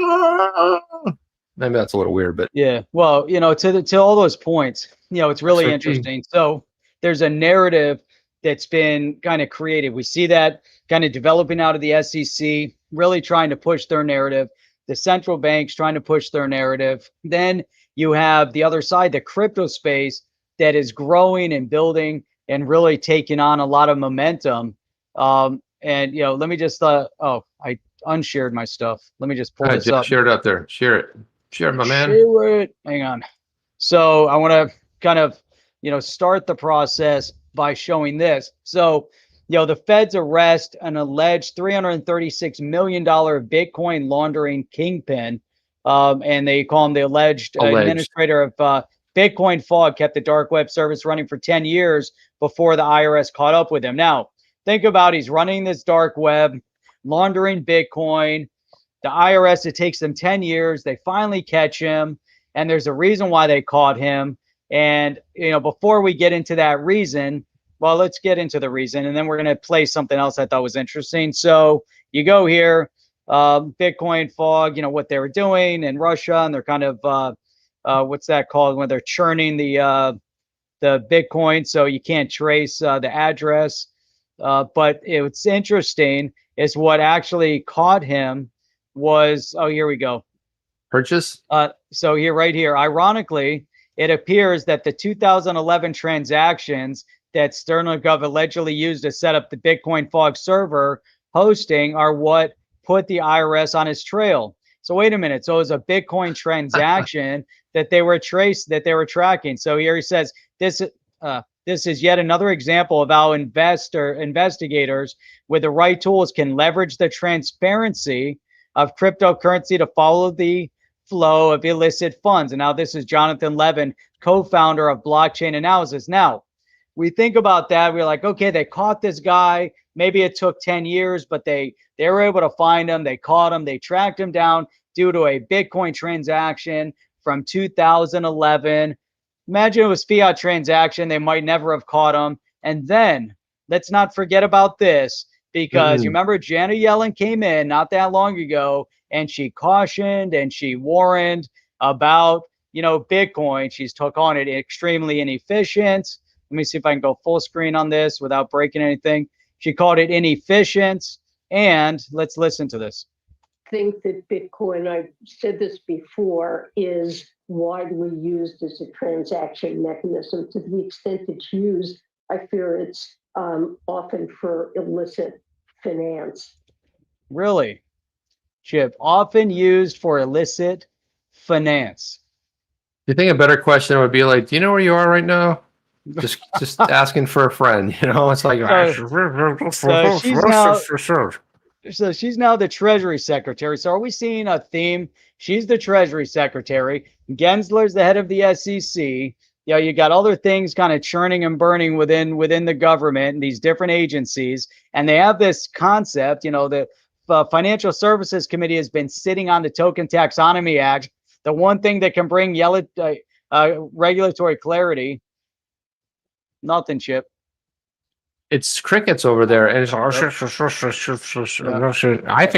[SPEAKER 2] Maybe that's a little weird, but
[SPEAKER 1] yeah. Well, to all those points, it's really interesting. So there's a narrative that's been kind of created. We see that kind of developing out of the SEC, really trying to push their narrative. The central banks trying to push their narrative. Then you have the other side, the crypto space that is growing and building and really taking on a lot of momentum. And you know, let me just oh, I unshared my stuff. Let me just pull this up.
[SPEAKER 2] Share it up there. Share it. Share it, my man.
[SPEAKER 1] Share it. Hang on. So I want to kind of, you know, start the process by showing this. So, you know, the feds arrest an alleged $336 million Bitcoin laundering kingpin. And they call him the alleged. Administrator of Bitcoin Fog, kept the dark web service running for 10 years before the IRS caught up with him. Now, think about, he's running this dark web, laundering Bitcoin. The IRS, it takes them 10 years. They finally catch him. And there's a reason why they caught him. And, you know, before we get into that reason, well, let's get into the reason. And then we're going to play something else I thought was interesting. So you go here, Bitcoin Fog, you know, what they were doing in Russia. And they're kind of, what's that called, when they're churning the Bitcoin. So you can't trace the address. But it's interesting is what actually caught him was, oh, here we go.
[SPEAKER 2] Purchase.
[SPEAKER 1] So here, right here, ironically, it appears that the 2011 transactions that Strzok allegedly used to set up the Bitcoin Fog server hosting are what put the IRS on his trail. So wait a minute. So it was a Bitcoin transaction that they were tracking. So here he says, this is yet another example of how investigators with the right tools can leverage the transparency of cryptocurrency to follow the flow of illicit funds. And now this is Jonathan Levin, co-founder of Blockchain Analysis. Now, we think about that. We're like, okay, they caught this guy. Maybe it took 10 years, but they were able to find him. They caught him. They tracked him down due to a Bitcoin transaction from 2011. Imagine it was fiat transaction. They might never have caught him. And then let's not forget about this, because you remember Janet Yellen came in not that long ago and she cautioned and she warned about, you know, Bitcoin. She's calling it extremely inefficient. Let me see if I can go full screen on this without breaking anything. She called it inefficient. And let's listen to this.
[SPEAKER 7] I think that Bitcoin, I've said this before, is widely used as a transaction mechanism. To the extent it's used, I fear it's often for illicit finance.
[SPEAKER 1] Really? Chip, often used for illicit finance.
[SPEAKER 2] Do you think a better question would be like, do you know where you are right now? Just asking for a friend, you know? It's like,
[SPEAKER 1] so she's now the Treasury Secretary. So are we seeing a theme? She's the Treasury Secretary. Gensler's the head of the SEC. You know, you got other things kind of churning and burning within the government and these different agencies. And they have this concept, you know, the Financial Services Committee has been sitting on the Token Taxonomy Act, the one thing that can bring regulatory clarity. Nothing, Chip.
[SPEAKER 2] It's crickets over there, and it's I think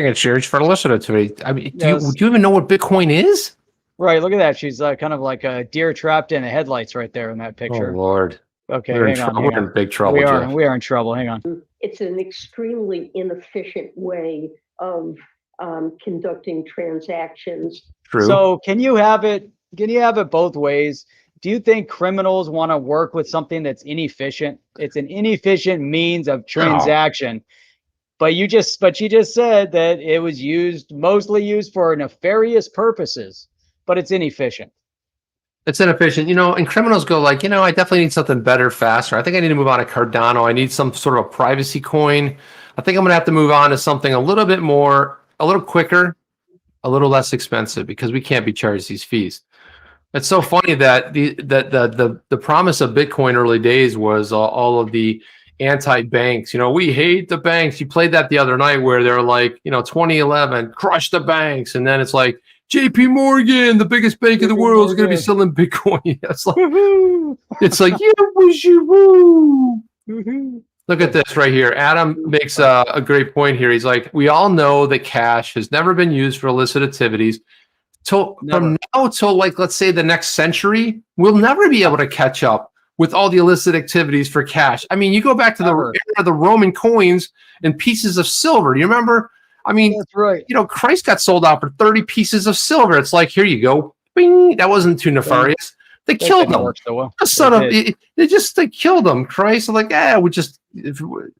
[SPEAKER 2] it's search for illicit activity. I mean, do you even know what Bitcoin is?
[SPEAKER 1] Right, look at that. She's kind of like a deer trapped in the headlights right there in that picture.
[SPEAKER 2] Oh Lord.
[SPEAKER 1] Okay,
[SPEAKER 2] we're in big trouble.
[SPEAKER 1] We are in trouble. Hang on.
[SPEAKER 7] It's an extremely inefficient way of conducting transactions.
[SPEAKER 2] True.
[SPEAKER 1] So can you have it both ways? Do you think criminals want to work with something that's inefficient? It's an inefficient means of transaction. But you just said that it was mostly used for nefarious purposes, but it's inefficient.
[SPEAKER 2] It's inefficient, you know, and criminals go like, you know, I definitely need something better, faster. I think I need to move on to Cardano. I need some sort of a privacy coin. I think I'm going to have to move on to something a little bit more, a little quicker, a little less expensive, because we can't be charged these fees. It's so funny that the promise of Bitcoin early days was all of the anti-banks. You know, we hate the banks. You played that the other night where they're like, you know, 2011, crush the banks. And then it's like, JP Morgan, the biggest bank in the world, is going to be selling Bitcoin. It's like, yeah, wish you woo. Look at this right here. Adam makes a great point here. He's like, we all know that cash has never been used for illicit activities. From now till, like, let's say the next century, we'll never be able to catch up with all the illicit activities for cash. I mean, you go back to the era of the Roman coins and pieces of silver. Do you remember? I mean,
[SPEAKER 1] that's right.
[SPEAKER 2] You know, Christ got sold out for 30 pieces of silver. It's like, here you go. Bing. That wasn't too nefarious. They killed him.
[SPEAKER 1] So well.
[SPEAKER 2] They killed him. Christ, I'm like, we just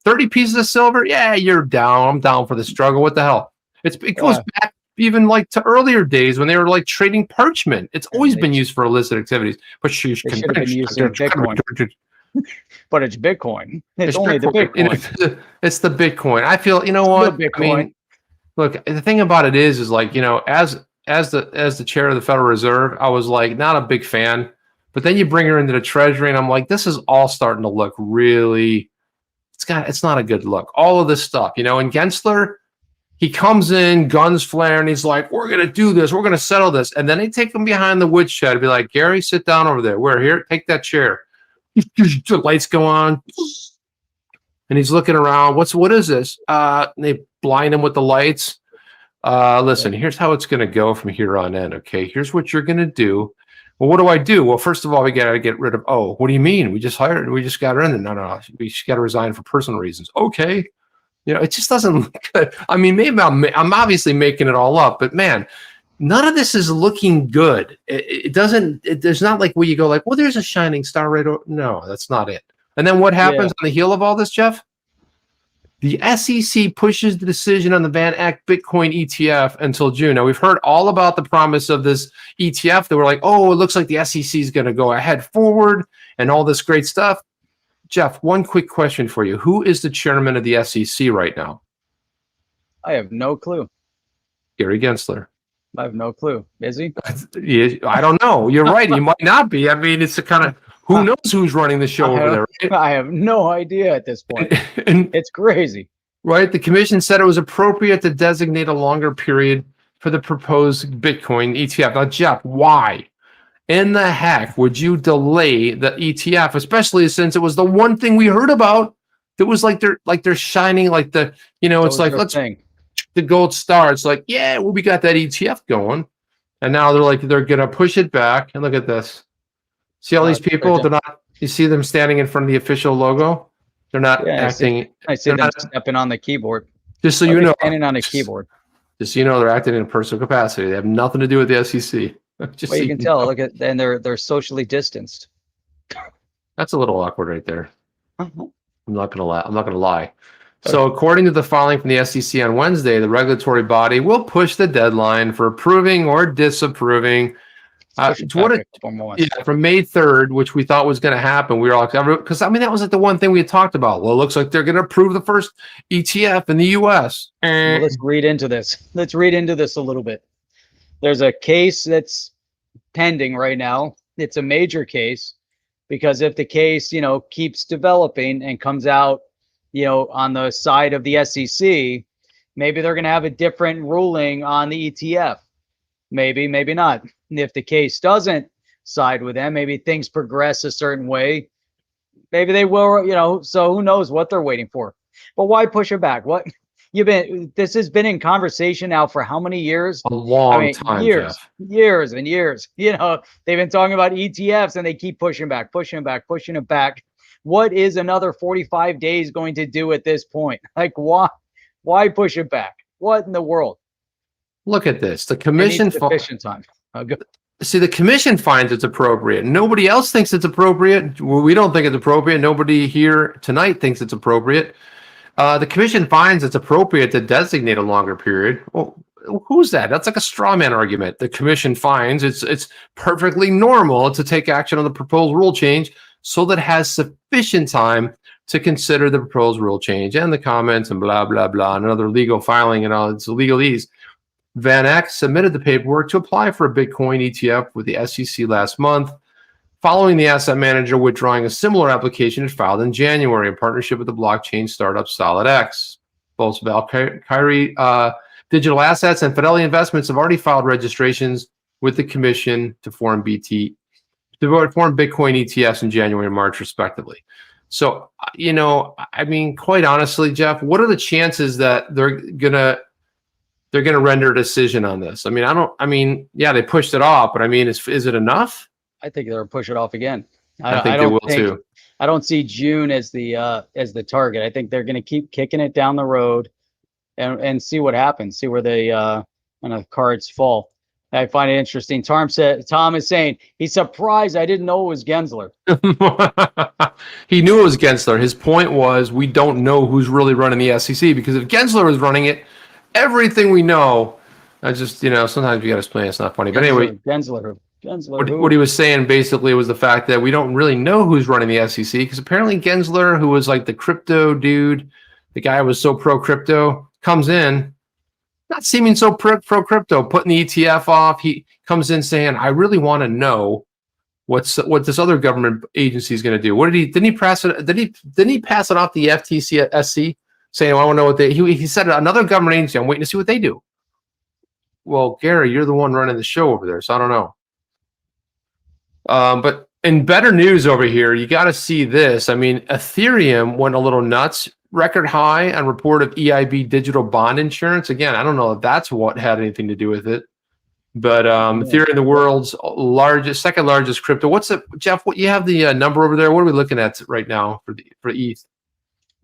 [SPEAKER 2] 30 pieces of silver. Yeah, you're down. I'm down for the struggle. What the hell? It goes back even like to earlier days when they were like trading parchment. It's always been used for illicit activities. But
[SPEAKER 1] should have been used in Bitcoin. But it's Bitcoin. It's only
[SPEAKER 2] Bitcoin.
[SPEAKER 1] the Bitcoin.
[SPEAKER 2] It's the Bitcoin. I feel, you know what? I mean, look, the thing about it is like, you know, as the chair of the Federal Reserve, I was like not a big fan. But then you bring her into the Treasury, and I'm like, this is all starting to look really. It's not a good look. All of this stuff, you know. And Gensler, he comes in, guns flare, and he's like, "We're gonna do this. We're gonna settle this." And then they take him behind the woodshed and be like, "Gary, sit down over there. We're here. Take that chair." The lights go on, and he's looking around. What is this? They blind him with the lights. Listen, here's how it's gonna go from here on in. Okay, here's what you're gonna do. Well, what do I do? Well, first of all, we got to get rid of. Oh, what do you mean? We just hired. We just got her in. No. We just got to resign for personal reasons. Okay, you know, it just doesn't look good. I mean, maybe I'm obviously making it all up, but man, none of this is looking good. It doesn't. There's not like where you go like, well, there's a shining star right over. No, that's not it. And then what happens on the heel of all this, Jeff? The SEC pushes the decision on the Van Eck Bitcoin ETF until June. Now, we've heard all about the promise of this ETF that we're like, oh, it looks like the SEC is going to go ahead forward and all this great stuff. Jeff, one quick question for you. Who is the chairman of the SEC right now?
[SPEAKER 1] I have no clue.
[SPEAKER 2] Gary Gensler.
[SPEAKER 1] I have no clue. Is he?
[SPEAKER 2] I don't know. You're right. He might not be. I mean, it's a kind of, who knows who's running the show over there? Right?
[SPEAKER 1] I have no idea at this point.
[SPEAKER 2] And
[SPEAKER 1] it's crazy.
[SPEAKER 2] Right. The commission said it was appropriate to designate a longer period for the proposed Bitcoin ETF. Now, Jeff, why in the heck would you delay the ETF, especially since it was the one thing we heard about that was like they're shining like the, you know, it's like, let's the gold star. It's like, yeah, well, we got that ETF going. And now they're going to push it back. And look at this. See all these people? They're not. You see them standing in front of the official logo. They're not acting.
[SPEAKER 1] I see them stepping on the keyboard.
[SPEAKER 2] Just so you know,
[SPEAKER 1] standing on a keyboard.
[SPEAKER 2] Just so you know, they're acting in a personal capacity. They have nothing to do with the SEC.
[SPEAKER 1] Just well, you can tell. Look at, and they're socially distanced.
[SPEAKER 2] That's a little awkward right there. I'm not gonna lie. I'm not gonna lie. So, according to the filing from the SEC on Wednesday, the regulatory body will push the deadline for approving or disapproving. From May 3rd, which we thought was going to happen. We were all, because I mean, that was like the one thing we had talked about. Well, it looks like they're going to approve the first ETF in the US.
[SPEAKER 1] Well, let's read into this. Let's read into this a little bit. There's a case that's pending right now. It's a major case because if the case, you know, keeps developing and comes out, you know, on the side of the SEC, maybe they're going to have a different ruling on the ETF. Maybe, maybe not. If the case doesn't side with them, maybe things progress a certain way. Maybe they will, you know, so who knows what they're waiting for. But why push it back? What this has been in conversation now for how many years?
[SPEAKER 2] A long time.
[SPEAKER 1] Years and years. You know, they've been talking about ETFs and they keep pushing it back. What is another 45 days going to do at this point? Like, why push it back? What in the world?
[SPEAKER 2] Look at this. The commission
[SPEAKER 1] sufficient time.
[SPEAKER 2] See, the commission finds it's appropriate. Nobody else thinks it's appropriate. Well, we don't think it's appropriate. Nobody here tonight thinks it's appropriate. The commission finds it's appropriate to designate a longer period. Well, who's that? That's like a straw man argument. The commission finds it's perfectly normal to take action on the proposed rule change so that it has sufficient time to consider the proposed rule change and the comments and blah, blah, blah, and another legal filing and all its legalese. Van Eck submitted the paperwork to apply for a Bitcoin ETF with the SEC last month, following the asset manager withdrawing a similar application it filed in January in partnership with the blockchain startup SolidX. Both Valkyrie Digital Assets and Fidelity Investments have already filed registrations with the commission to form Bitcoin ETFs in January and March, respectively. So, you know, I mean, quite honestly, Jeff, what are the chances that they're gonna render a decision on this? I mean, yeah, they pushed it off, but I mean, is it enough?
[SPEAKER 1] I think they'll push it off again.
[SPEAKER 2] I think they will too.
[SPEAKER 1] I don't see June as the target. I think they're going to keep kicking it down the road and see what happens. See where they when the cards fall. I find it interesting. Tom is saying he's surprised I didn't know it was Gensler.
[SPEAKER 2] He knew it was Gensler. His point was we don't know who's really running the SEC, because if Gensler was running it, everything we know, I just, sometimes you got to explain. It's not funny. But anyway,
[SPEAKER 1] Gensler.
[SPEAKER 2] What he was saying basically was the fact that we don't really know who's running the SEC, because apparently Gensler, who was like the crypto dude, the guy who was so pro crypto, comes in not seeming so pro crypto, putting the ETF off. He comes in saying, "I really want to know what this other government agency is going to do." What did he? Didn't he pass it? Didn't he pass it off the FTC saying, "I want to know what they?" He said another government agency. I'm waiting to see what they do. Well, Gary, you're the one running the show over there, so I don't know. But in better news over here, you got to see this. I mean, Ethereum went a little nuts. Record high on report of EIB digital bond insurance. Again, I don't know if that's what had anything to do with it. But Ethereum, the world's second largest crypto. What's it, Jeff? What you have the number over there? What are we looking at right now for ETH?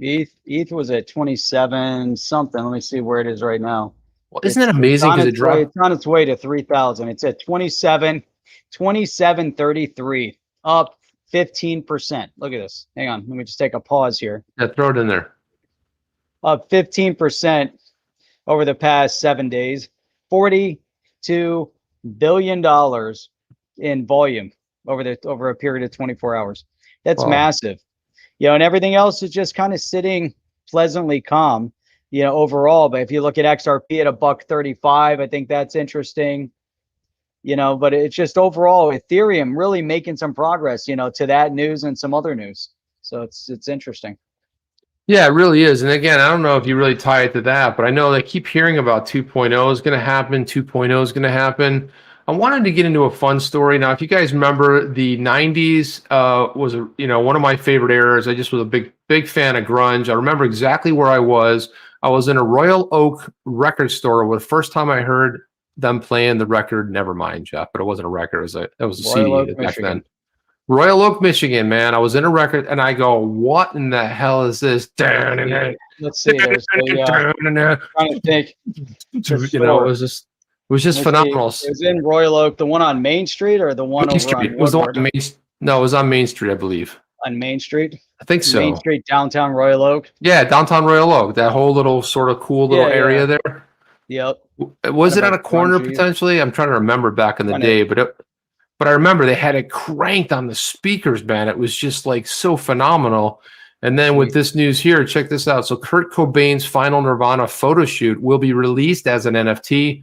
[SPEAKER 1] ETH was at 27 something. Let me see where it is right now.
[SPEAKER 2] Well, isn't that amazing? Because it dropped.
[SPEAKER 1] It's on its way to 3,000. It's at 27.33, up 15%. Look at this. Hang on. Let me just take a pause here.
[SPEAKER 2] Yeah, throw it in there.
[SPEAKER 1] Up 15% over the past 7 days. $42 billion in volume over a period of 24 hours. That's massive. And everything else is just kind of sitting pleasantly calm, overall. But if you look at XRP at $1.35, I think that's interesting. But it's just overall Ethereum really making some progress, to that news and some other news. So it's interesting.
[SPEAKER 2] Yeah, it really is. And again, I don't know if you really tie it to that, but I know they keep hearing about 2.0 is going to happen. 2.0 is going to happen. I wanted to get into a fun story. Now, if you guys remember, the 90s was one of my favorite eras. I just was a big fan of grunge. I remember exactly where I was. I was in a Royal Oak record store where the first time I heard them playing the record. Never mind, Jeff, but it wasn't a record. It was a CD back then. Royal Oak, Michigan, man. I was in a record and I go, what in the hell is this?
[SPEAKER 1] Let's see. Trying to think.
[SPEAKER 2] It was just phenomenal.
[SPEAKER 1] It was in Royal Oak, the one on Main Street or the one
[SPEAKER 2] Main Street. It was the one on No, it was on Main Street, I believe.
[SPEAKER 1] On Main Street?
[SPEAKER 2] I think so.
[SPEAKER 1] Main Street, downtown Royal Oak?
[SPEAKER 2] Yeah, downtown Royal Oak. That whole little sort of cool little area there.
[SPEAKER 1] Yep.
[SPEAKER 2] Was it on a corner potentially? I'm trying to remember back in the day, but I remember they had it cranked on the speakers, man. It was just like so phenomenal. And then with this news here, check this out. So Kurt Cobain's final Nirvana photo shoot will be released as an NFT.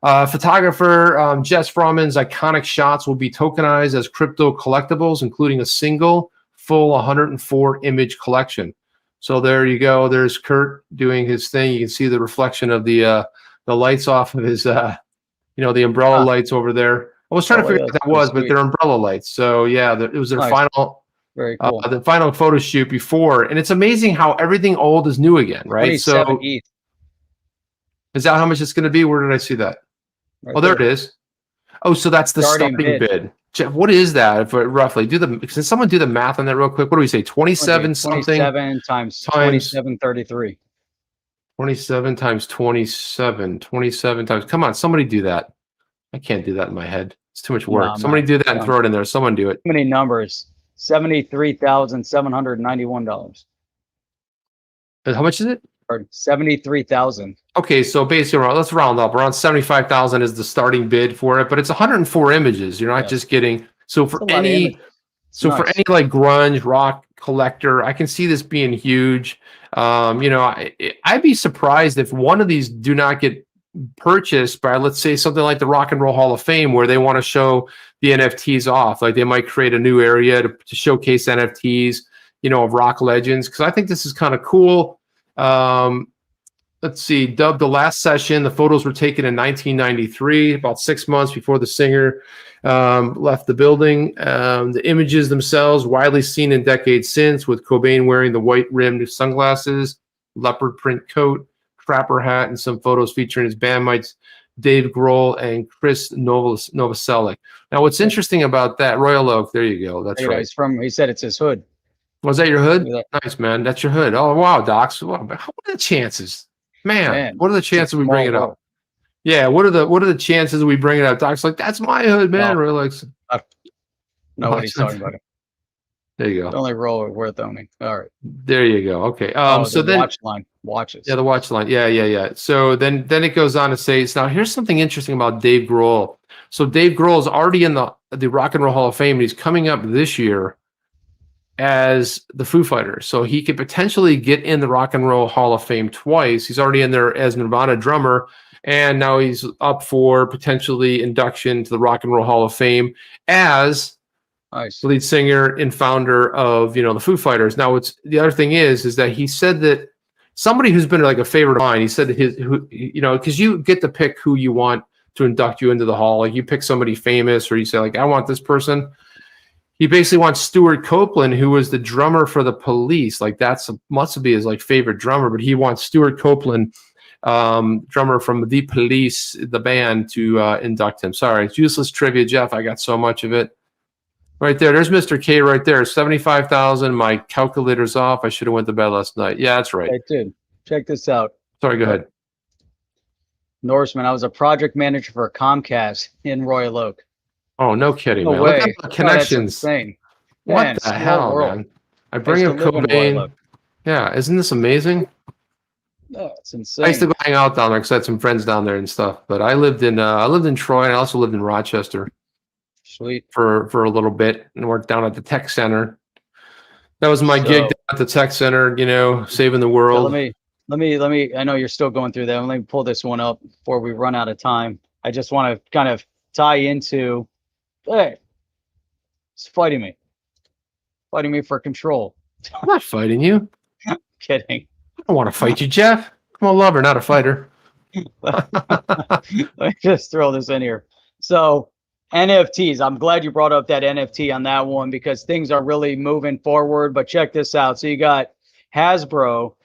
[SPEAKER 2] Photographer Jess Froman's iconic shots will be tokenized as crypto collectibles, including a single full 104 image collection. So there you go. There's Kurt doing his thing. You can see the reflection of the lights off of his, the umbrella lights over there. I was trying to figure out what that was, but they're umbrella lights. So yeah, it was their final,
[SPEAKER 1] very cool.
[SPEAKER 2] The final photo shoot before, and it's amazing how everything old is new again, right? So
[SPEAKER 1] ETH.
[SPEAKER 2] Is that how much it's going to be? Where did I see that? Right there it is. Oh, so that's the starting bid. Jeff, what is that? Roughly, can someone do the math on that real quick? What do we say? 27 something.
[SPEAKER 1] 27 times 27.33.
[SPEAKER 2] 27 times 27. 27 times. Come on, somebody do that. I can't do that in my head. It's too much work. No, somebody do that and throw it in there. Someone do it.
[SPEAKER 1] Too many numbers. $73,791.
[SPEAKER 2] How much is it?
[SPEAKER 1] 73,000.
[SPEAKER 2] Okay, so basically, let's round up. Around 75,000 is the starting bid for it, but it's 104 images. You're not just getting for any like grunge rock collector. I can see this being huge. I'd be surprised if one of these do not get purchased by, let's say, something like the Rock and Roll Hall of Fame, where they want to show the NFTs off. Like they might create a new area to showcase NFTs, of rock legends. Because I think this is kind of cool. Let's see, dubbed The Last Session. The photos were taken in 1993, about 6 months before the singer left the building. The images themselves, widely seen in decades since, with Cobain wearing the white-rimmed sunglasses, leopard print coat, trapper hat, and some photos featuring his bandmates Dave Grohl and Chris Novoselic. Now, what's interesting about that, Royal Oak, there you go. That's right.
[SPEAKER 1] He said it's his hood.
[SPEAKER 2] Was that your hood?
[SPEAKER 1] Yeah.
[SPEAKER 2] Nice, man. That's your hood. Oh, wow, Docs. Wow, what are the chances? Man, what are the chances we bring it up? Yeah, what are the chances we bring it up? Doc's like, that's my hood, man.
[SPEAKER 1] No.
[SPEAKER 2] Rolex.
[SPEAKER 1] Know what he's talking about.
[SPEAKER 2] There you go.
[SPEAKER 1] The only roll worth owning. All right.
[SPEAKER 2] There you go. Okay. So
[SPEAKER 1] the
[SPEAKER 2] then
[SPEAKER 1] watch line, watches.
[SPEAKER 2] Yeah, the watch line. Yeah. So then it goes on to say, now here's something interesting about Dave Grohl. So Dave Grohl is already in the Rock and Roll Hall of Fame, and he's coming up this year as the Foo Fighters. So he could potentially get in the Rock and Roll Hall of Fame twice. He's already in there as Nirvana drummer, and now he's up for potentially induction to the Rock and Roll Hall of Fame as the lead singer and founder of, the Foo Fighters. Now, the other thing is that he said that somebody who's been like a favorite of mine, he said that because you get to pick who you want to induct you into the hall. Like you pick somebody famous, or you say like, I want this person. He basically wants Stuart Copeland, who was the drummer for the Police. Like must be his like favorite drummer, but he wants Stuart Copeland, drummer from the Police, the band, to induct him. Sorry, it's useless trivia, Jeff. I got so much of it. Right there. There's Mr. K right there. 75,000. My calculator's off. I should have went to bed last night. Yeah, that's right.
[SPEAKER 1] Hey, dude, check this out.
[SPEAKER 2] Sorry, go ahead.
[SPEAKER 1] Norseman, I was a project manager for Comcast in Royal Oak.
[SPEAKER 2] Oh, no kidding,
[SPEAKER 1] No
[SPEAKER 2] man.
[SPEAKER 1] way.
[SPEAKER 2] Look at the connections.
[SPEAKER 1] Insane.
[SPEAKER 2] What
[SPEAKER 1] Man,
[SPEAKER 2] the hell,
[SPEAKER 1] world.
[SPEAKER 2] man? I bring up Cobain. Yeah, isn't this amazing?
[SPEAKER 1] Oh, it's insane.
[SPEAKER 2] I used to go hang out down there because I had some friends down there and stuff. But I lived in Troy, and I also lived in Rochester. Sweet. For a little bit, and worked down at the tech center. That was my gig down at the tech center, saving the world.
[SPEAKER 1] Let me I know you're still going through that. Let me pull this one up before we run out of time. I just want to kind of tie into, hey, it's fighting me for control.
[SPEAKER 2] I'm not fighting you.
[SPEAKER 1] Kidding.
[SPEAKER 2] I don't want to fight you, Jeff. I'm a lover, not a fighter.
[SPEAKER 1] Let me just throw this in here. So NFTs, I'm glad you brought up that NFT on that one because things are really moving forward. But check this out. So you got Hasbro.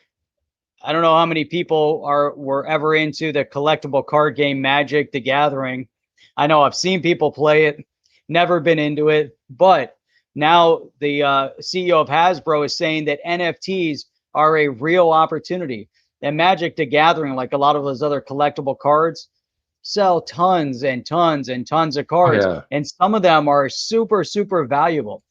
[SPEAKER 1] I don't know how many people were ever into the collectible card game Magic the Gathering. I know I've seen people play it, never been into it, but now the CEO of Hasbro is saying that NFTs are a real opportunity. And Magic the Gathering, like a lot of those other collectible cards, sell tons and tons and tons of cards. Oh, yeah. And some of them are super, super valuable.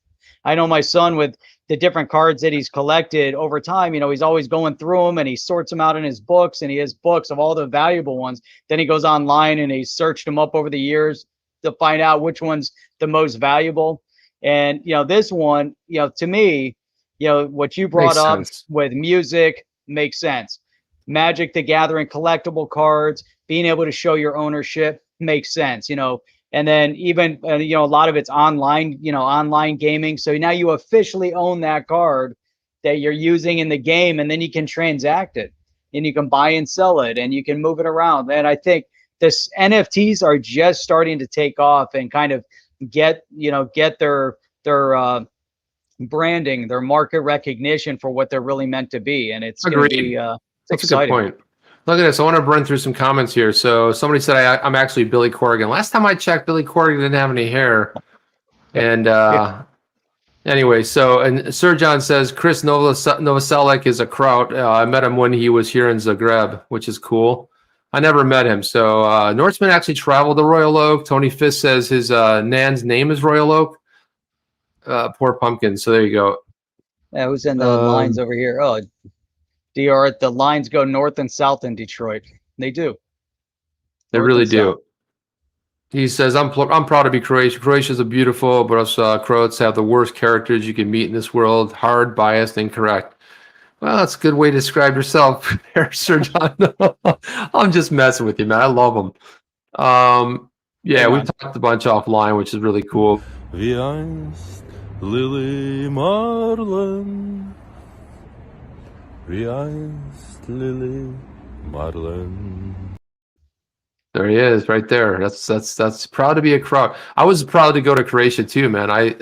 [SPEAKER 1] I know my son, with the different cards that he's collected over time, he's always going through them and he sorts them out in his books, and he has books of all the valuable ones. Then he goes online and he's searched them up over the years to find out which one's the most valuable. And, this one, to me, what you brought up with music makes sense. Magic the Gathering collectible cards, being able to show your ownership makes sense, and then even, a lot of it's online, online gaming. So now you officially own that card that you're using in the game, and then you can transact it and you can buy and sell it and you can move it around. And I think this NFTs are just starting to take off and kind of get their branding, their market recognition for what they're really meant to be. And it's going to be,
[SPEAKER 2] that's exciting. A good point. Look at this. I want to run through some comments here. So somebody said I'm actually Billy Corrigan. Last time I checked, Billy Corrigan didn't have any hair. And anyway, and Sir John says Chris Novoselic is a kraut. I met him when he was here in Zagreb, which is cool. I never met him. So Norseman actually traveled to Royal Oak. Tony Fisk says his Nan's name is Royal Oak. Poor pumpkin. So there you go.
[SPEAKER 1] Yeah, who's in the lines over here? Oh, DR, the lines go north and south in Detroit. They do.
[SPEAKER 2] They really do. He says, I'm proud to be Croatian. Croatia's a beautiful, but us Croats have the worst characters you can meet in this world. Hard, biased, incorrect. Well, that's a good way to describe yourself there, Sir John. I'm just messing with you, man. I love them. Yeah, we talked a bunch offline, which is really cool.
[SPEAKER 8] Lily Marlin. Lily Marlin.
[SPEAKER 2] There he is, right there. That's proud to be a Croat. I was proud to go to Croatia too, man. I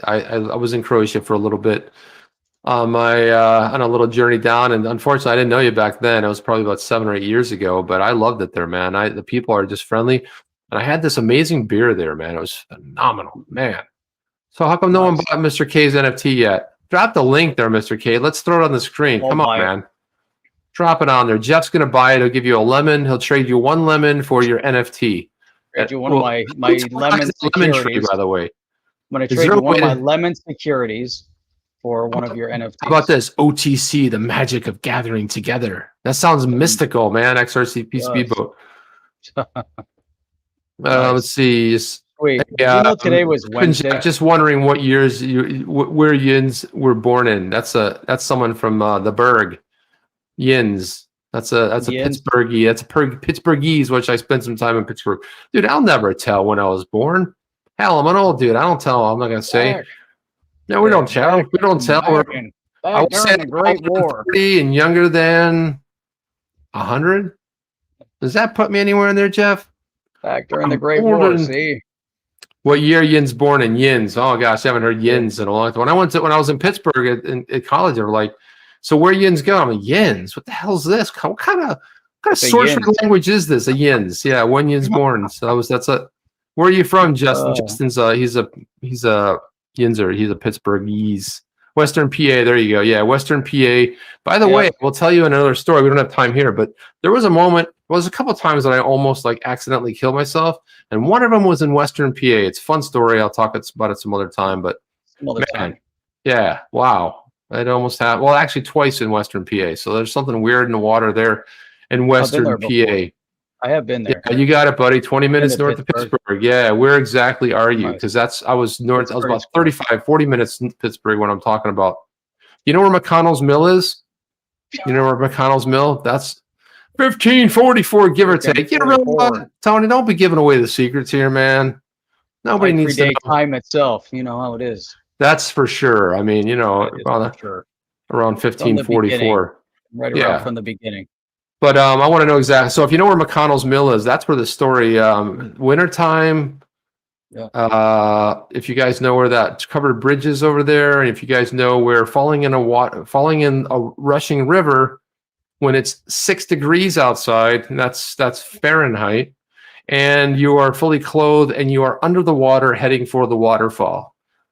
[SPEAKER 2] was in Croatia for a little bit on a little journey down. And unfortunately, I didn't know you back then. It was probably about 7 or 8 years ago, but I loved it there, man. The people are just friendly. And I had this amazing beer there, man. It was phenomenal, man. So how come no one bought Mr. K's NFT yet? Drop the link there, Mr. K. Let's throw it on the screen. Come on, man. Drop it on there. Jeff's going to buy it. He'll give you a lemon. He'll trade you 1 lemon for your NFT.
[SPEAKER 1] Trade you one of my lemon securities.
[SPEAKER 2] By the way.
[SPEAKER 1] I'm going to trade you one of my lemon securities for one of your NFTs. How
[SPEAKER 2] about this? OTC, the magic of gathering together. That sounds mystical, man. XRP Speedboat. Let's see.
[SPEAKER 1] Wait, today was Wednesday?
[SPEAKER 2] Just wondering what years where Yins were born in. That's someone from the Berg. Yins. That's a Pittsburghie. That's a Pittsburghese, which I spent some time in Pittsburgh. Dude, I'll never tell when I was born. Hell, I'm an old dude. I don't tell. I'm not gonna say. No, we don't tell. We don't tell. I was during the Great War. 30 and younger than 100. Does that put me anywhere in there, Jeff?
[SPEAKER 1] Back during the Great War. See.
[SPEAKER 2] What year Yin's born in? Yin's. Oh gosh, I haven't heard Yin's in a long time. When I was in Pittsburgh at college, they were like, "So where Yin's go?" I'm like, "Yin's. What the hell is this? What kind of sorcery language is this? A Yin's? Yeah, when Yin's born." So that's a. Where are you from, Justin? Justin's he's a Yinzer. He's a Pittsburghese. Western PA. There you go. Yeah, Western PA. By the way, we'll tell you another story. We don't have time here, but there was a moment. Well, there's a couple of times that I almost accidentally killed myself, and one of them was in Western PA. It's a fun story. I'll talk about it some other time. But time. Yeah, wow, it almost happened. Well, actually, twice in Western PA. So there's something weird in the water there in Western PA.
[SPEAKER 1] I have been there.
[SPEAKER 2] Yeah, you got it, buddy. 20 minutes north of Pittsburgh. Yeah, where exactly are you? Because I was north. I was about 35, 40 minutes in Pittsburgh when I'm talking about. You know where McConnell's Mill is? You know where McConnell's Mill? That's 1544, give or take. You know, Tony, don't be giving away the secrets here, man. Nobody needs to know.
[SPEAKER 1] Time itself. You know how it is.
[SPEAKER 2] That's for sure. I mean, you know, around 1544.
[SPEAKER 1] Right around from the beginning.
[SPEAKER 2] But I want to know exactly. So if you know where McConnell's Mill is, that's where the story. Wintertime. Yeah. If you guys know where that covered bridge is over there, and if you guys know where falling in a rushing river, when it's 6 degrees outside, and that's Fahrenheit, and you are fully clothed and you are under the water heading for the waterfall.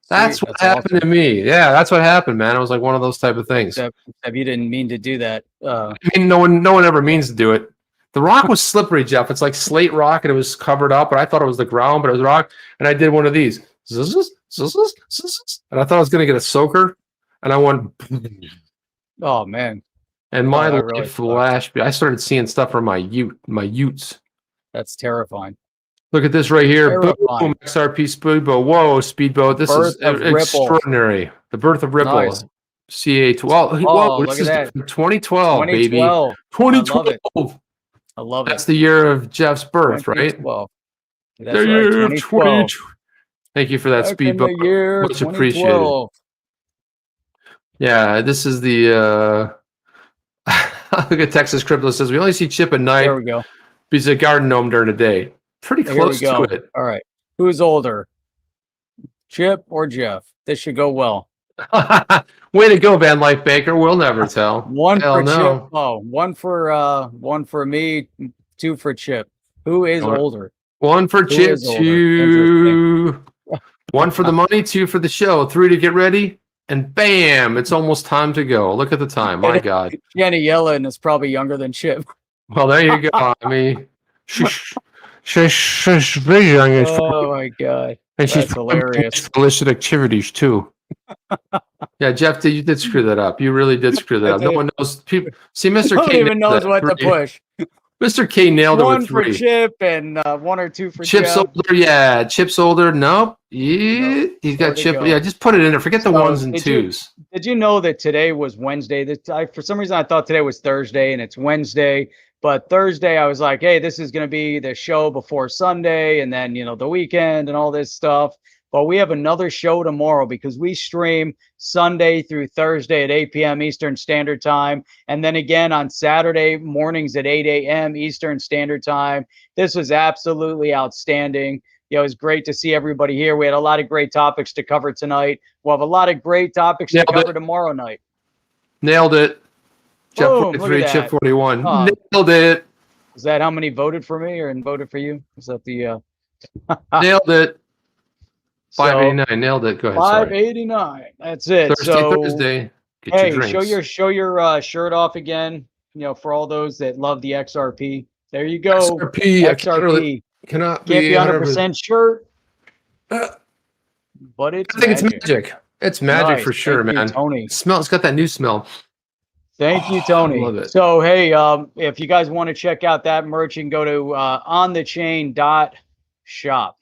[SPEAKER 2] That's what happened to me. Yeah, that's what happened, man. It was like one of those type of things.
[SPEAKER 1] Except you didn't mean to do that.
[SPEAKER 2] I mean, no one ever means to do it. The rock was slippery, Jeff. It's like slate rock, and it was covered up, and I thought it was the ground, but it was rock. And I did one of these, and I thought I was going to get a soaker, and I went.
[SPEAKER 1] Oh man!
[SPEAKER 2] And my life flashed. I started seeing stuff from my utes.
[SPEAKER 1] That's terrifying.
[SPEAKER 2] Look at this right here. Boom, XRP Speedboat. Whoa, Speedboat. This is extraordinary. The birth of Ripple.
[SPEAKER 1] Nice.
[SPEAKER 2] CA12. Whoa, this is 2012, baby. 2012.
[SPEAKER 1] I love it.
[SPEAKER 2] That's the year of Jeff's birth, right?
[SPEAKER 1] Well,
[SPEAKER 2] that's the year of 2012. Thank you for that, Speedboat. Much appreciated. Yeah, this is the look at Texas Crypto says we only see Chip at night.
[SPEAKER 1] There we go.
[SPEAKER 2] He's a garden gnome during the day. Pretty close to it.
[SPEAKER 1] All right. Who's older? Chip or Jeff? This should go well.
[SPEAKER 2] Way to go, Van Life Baker. We'll never tell.
[SPEAKER 1] One for Chip. Oh, one for me, 2 for Chip. Who is older?
[SPEAKER 2] 1 for Chip, 2. 1 for the money, 2 for the show, 3 to get ready, and bam, it's almost time to go. Look at the time. My God.
[SPEAKER 1] Jenny Yellen is probably younger than Chip.
[SPEAKER 2] Well, there you go. I mean, she's very young.
[SPEAKER 1] Oh my God.
[SPEAKER 2] And
[SPEAKER 1] she's hilarious.
[SPEAKER 2] Illicit activities too. Yeah, Jeff, you did screw that up. You really did screw that up. No one knows. People see, Mr.
[SPEAKER 1] K. Even knows what to push.
[SPEAKER 2] Mr. K nailed it with 3.
[SPEAKER 1] 1 for Chip and 1 or 2 for
[SPEAKER 2] Chip's
[SPEAKER 1] Jeff.
[SPEAKER 2] older. Yeah, Chip's older. Nope. He's got Chip. Yeah, just put it in there. Forget the 1s and 2s.
[SPEAKER 1] Did you know that today was Wednesday? For some reason, I thought today was Thursday, and it's Wednesday. But Thursday, I was like, hey, this is going to be the show before Sunday, and then, the weekend and all this stuff. But we have another show tomorrow because we stream Sunday through Thursday at 8 p.m. Eastern Standard Time. And then again on Saturday mornings at 8 a.m. Eastern Standard Time. This was absolutely outstanding. It was great to see everybody here. We had a lot of great topics to cover tonight. We'll have a lot of great topics to cover tomorrow night.
[SPEAKER 2] Nailed it. Chip
[SPEAKER 1] Boom,
[SPEAKER 2] 43, Chip 41.
[SPEAKER 1] Oh.
[SPEAKER 2] Nailed it.
[SPEAKER 1] Is that how many voted for me or voted for you? Is that the
[SPEAKER 2] Nailed it.
[SPEAKER 1] So,
[SPEAKER 2] 589. Nailed it. Go ahead. Sorry.
[SPEAKER 1] 589. That's it.
[SPEAKER 2] Thursday. Get
[SPEAKER 1] Hey,
[SPEAKER 2] your drinks.
[SPEAKER 1] show your shirt off again. You know, for all those that love the XRP. There you go.
[SPEAKER 2] XRP.
[SPEAKER 1] XRP.
[SPEAKER 2] Cannot
[SPEAKER 1] Can't be 100% shirt. But it's
[SPEAKER 2] I think
[SPEAKER 1] magic.
[SPEAKER 2] it's magic. It's magic
[SPEAKER 1] Nice.
[SPEAKER 2] for sure,
[SPEAKER 1] Thank you,
[SPEAKER 2] man.
[SPEAKER 1] Tony.
[SPEAKER 2] It's got that new smell.
[SPEAKER 1] Thank you, Tony.
[SPEAKER 2] Love it.
[SPEAKER 1] So, hey, if you guys want to check out that merch, you can go to onthechain.shop.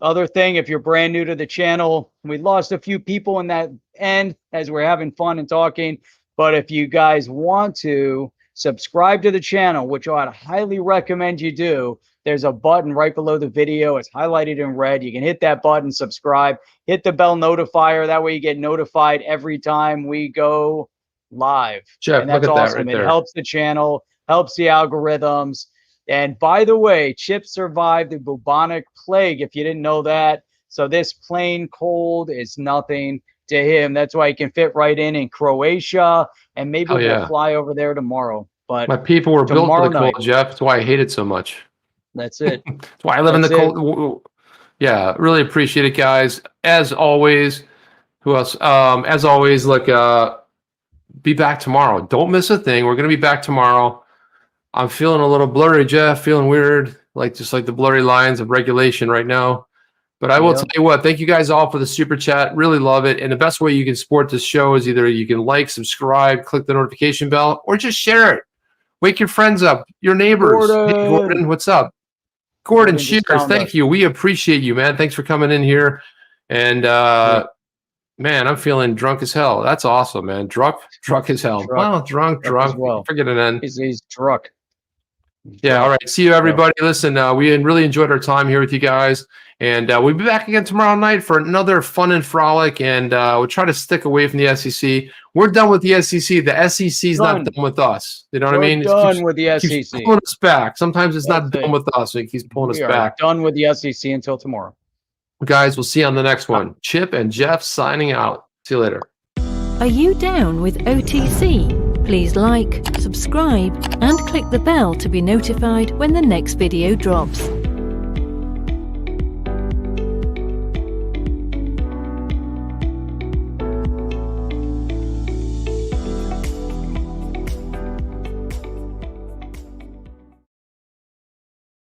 [SPEAKER 1] Other thing, if you're brand new to the channel, we lost a few people in that end as we're having fun and talking. But if you guys want to subscribe to the channel, which I'd highly recommend you do, there's a button right below the video. It's highlighted in red. You can hit that button, subscribe, hit the bell notifier. That way you get notified every time we go live.
[SPEAKER 2] Jeff,
[SPEAKER 1] And that's
[SPEAKER 2] look at that
[SPEAKER 1] awesome.
[SPEAKER 2] right there.
[SPEAKER 1] It helps the channel, helps the algorithms. And by the way, Chip survived the bubonic plague, if you didn't know that. So this plain cold is nothing to him. That's why he can fit right in Croatia. And maybe we'll fly over there tomorrow. But
[SPEAKER 2] my people were built for the
[SPEAKER 1] night,
[SPEAKER 2] cold, Jeff. That's why I hate it so much.
[SPEAKER 1] That's it.
[SPEAKER 2] That's why I live in the cold. Yeah, really appreciate it, guys. As always, who else? As always, look, be back tomorrow. Don't miss a thing. We're going to be back tomorrow. I'm feeling a little blurry, Jeff, feeling weird, just like the blurry lines of regulation right now. But I will tell you what, thank you guys all for the super chat. Really love it. And the best way you can support this show is either you can like, subscribe, click the notification bell, or just share it. Wake your friends up, your neighbors.
[SPEAKER 1] Gordon,
[SPEAKER 2] hey, Gordon, what's up? Gordon, cheers. Thank
[SPEAKER 1] us.
[SPEAKER 2] you. We appreciate you, man. Thanks for coming in here. And man, I'm feeling drunk as hell. That's awesome, man. Drunk as hell. Wow, drunk.
[SPEAKER 1] Well.
[SPEAKER 2] Forget an N.
[SPEAKER 1] He's drunk.
[SPEAKER 2] Yeah, all right. See you, everybody. Listen, we really enjoyed our time here with you guys. And we'll be back again tomorrow night for another fun and frolic. And we'll try to stick away from the SEC. We're done with the SEC. The SEC's not done with us. You know what I mean?
[SPEAKER 1] Done with the SEC.
[SPEAKER 2] Keeps pulling us back. Sometimes it's not done with us. It keeps pulling us back.
[SPEAKER 1] Done with the SEC until tomorrow.
[SPEAKER 2] Guys, we'll see you on the next one. Chip and Jeff signing out. See you later.
[SPEAKER 3] Are you down with OTC? Please like, subscribe, and click the bell to be notified when the next video drops.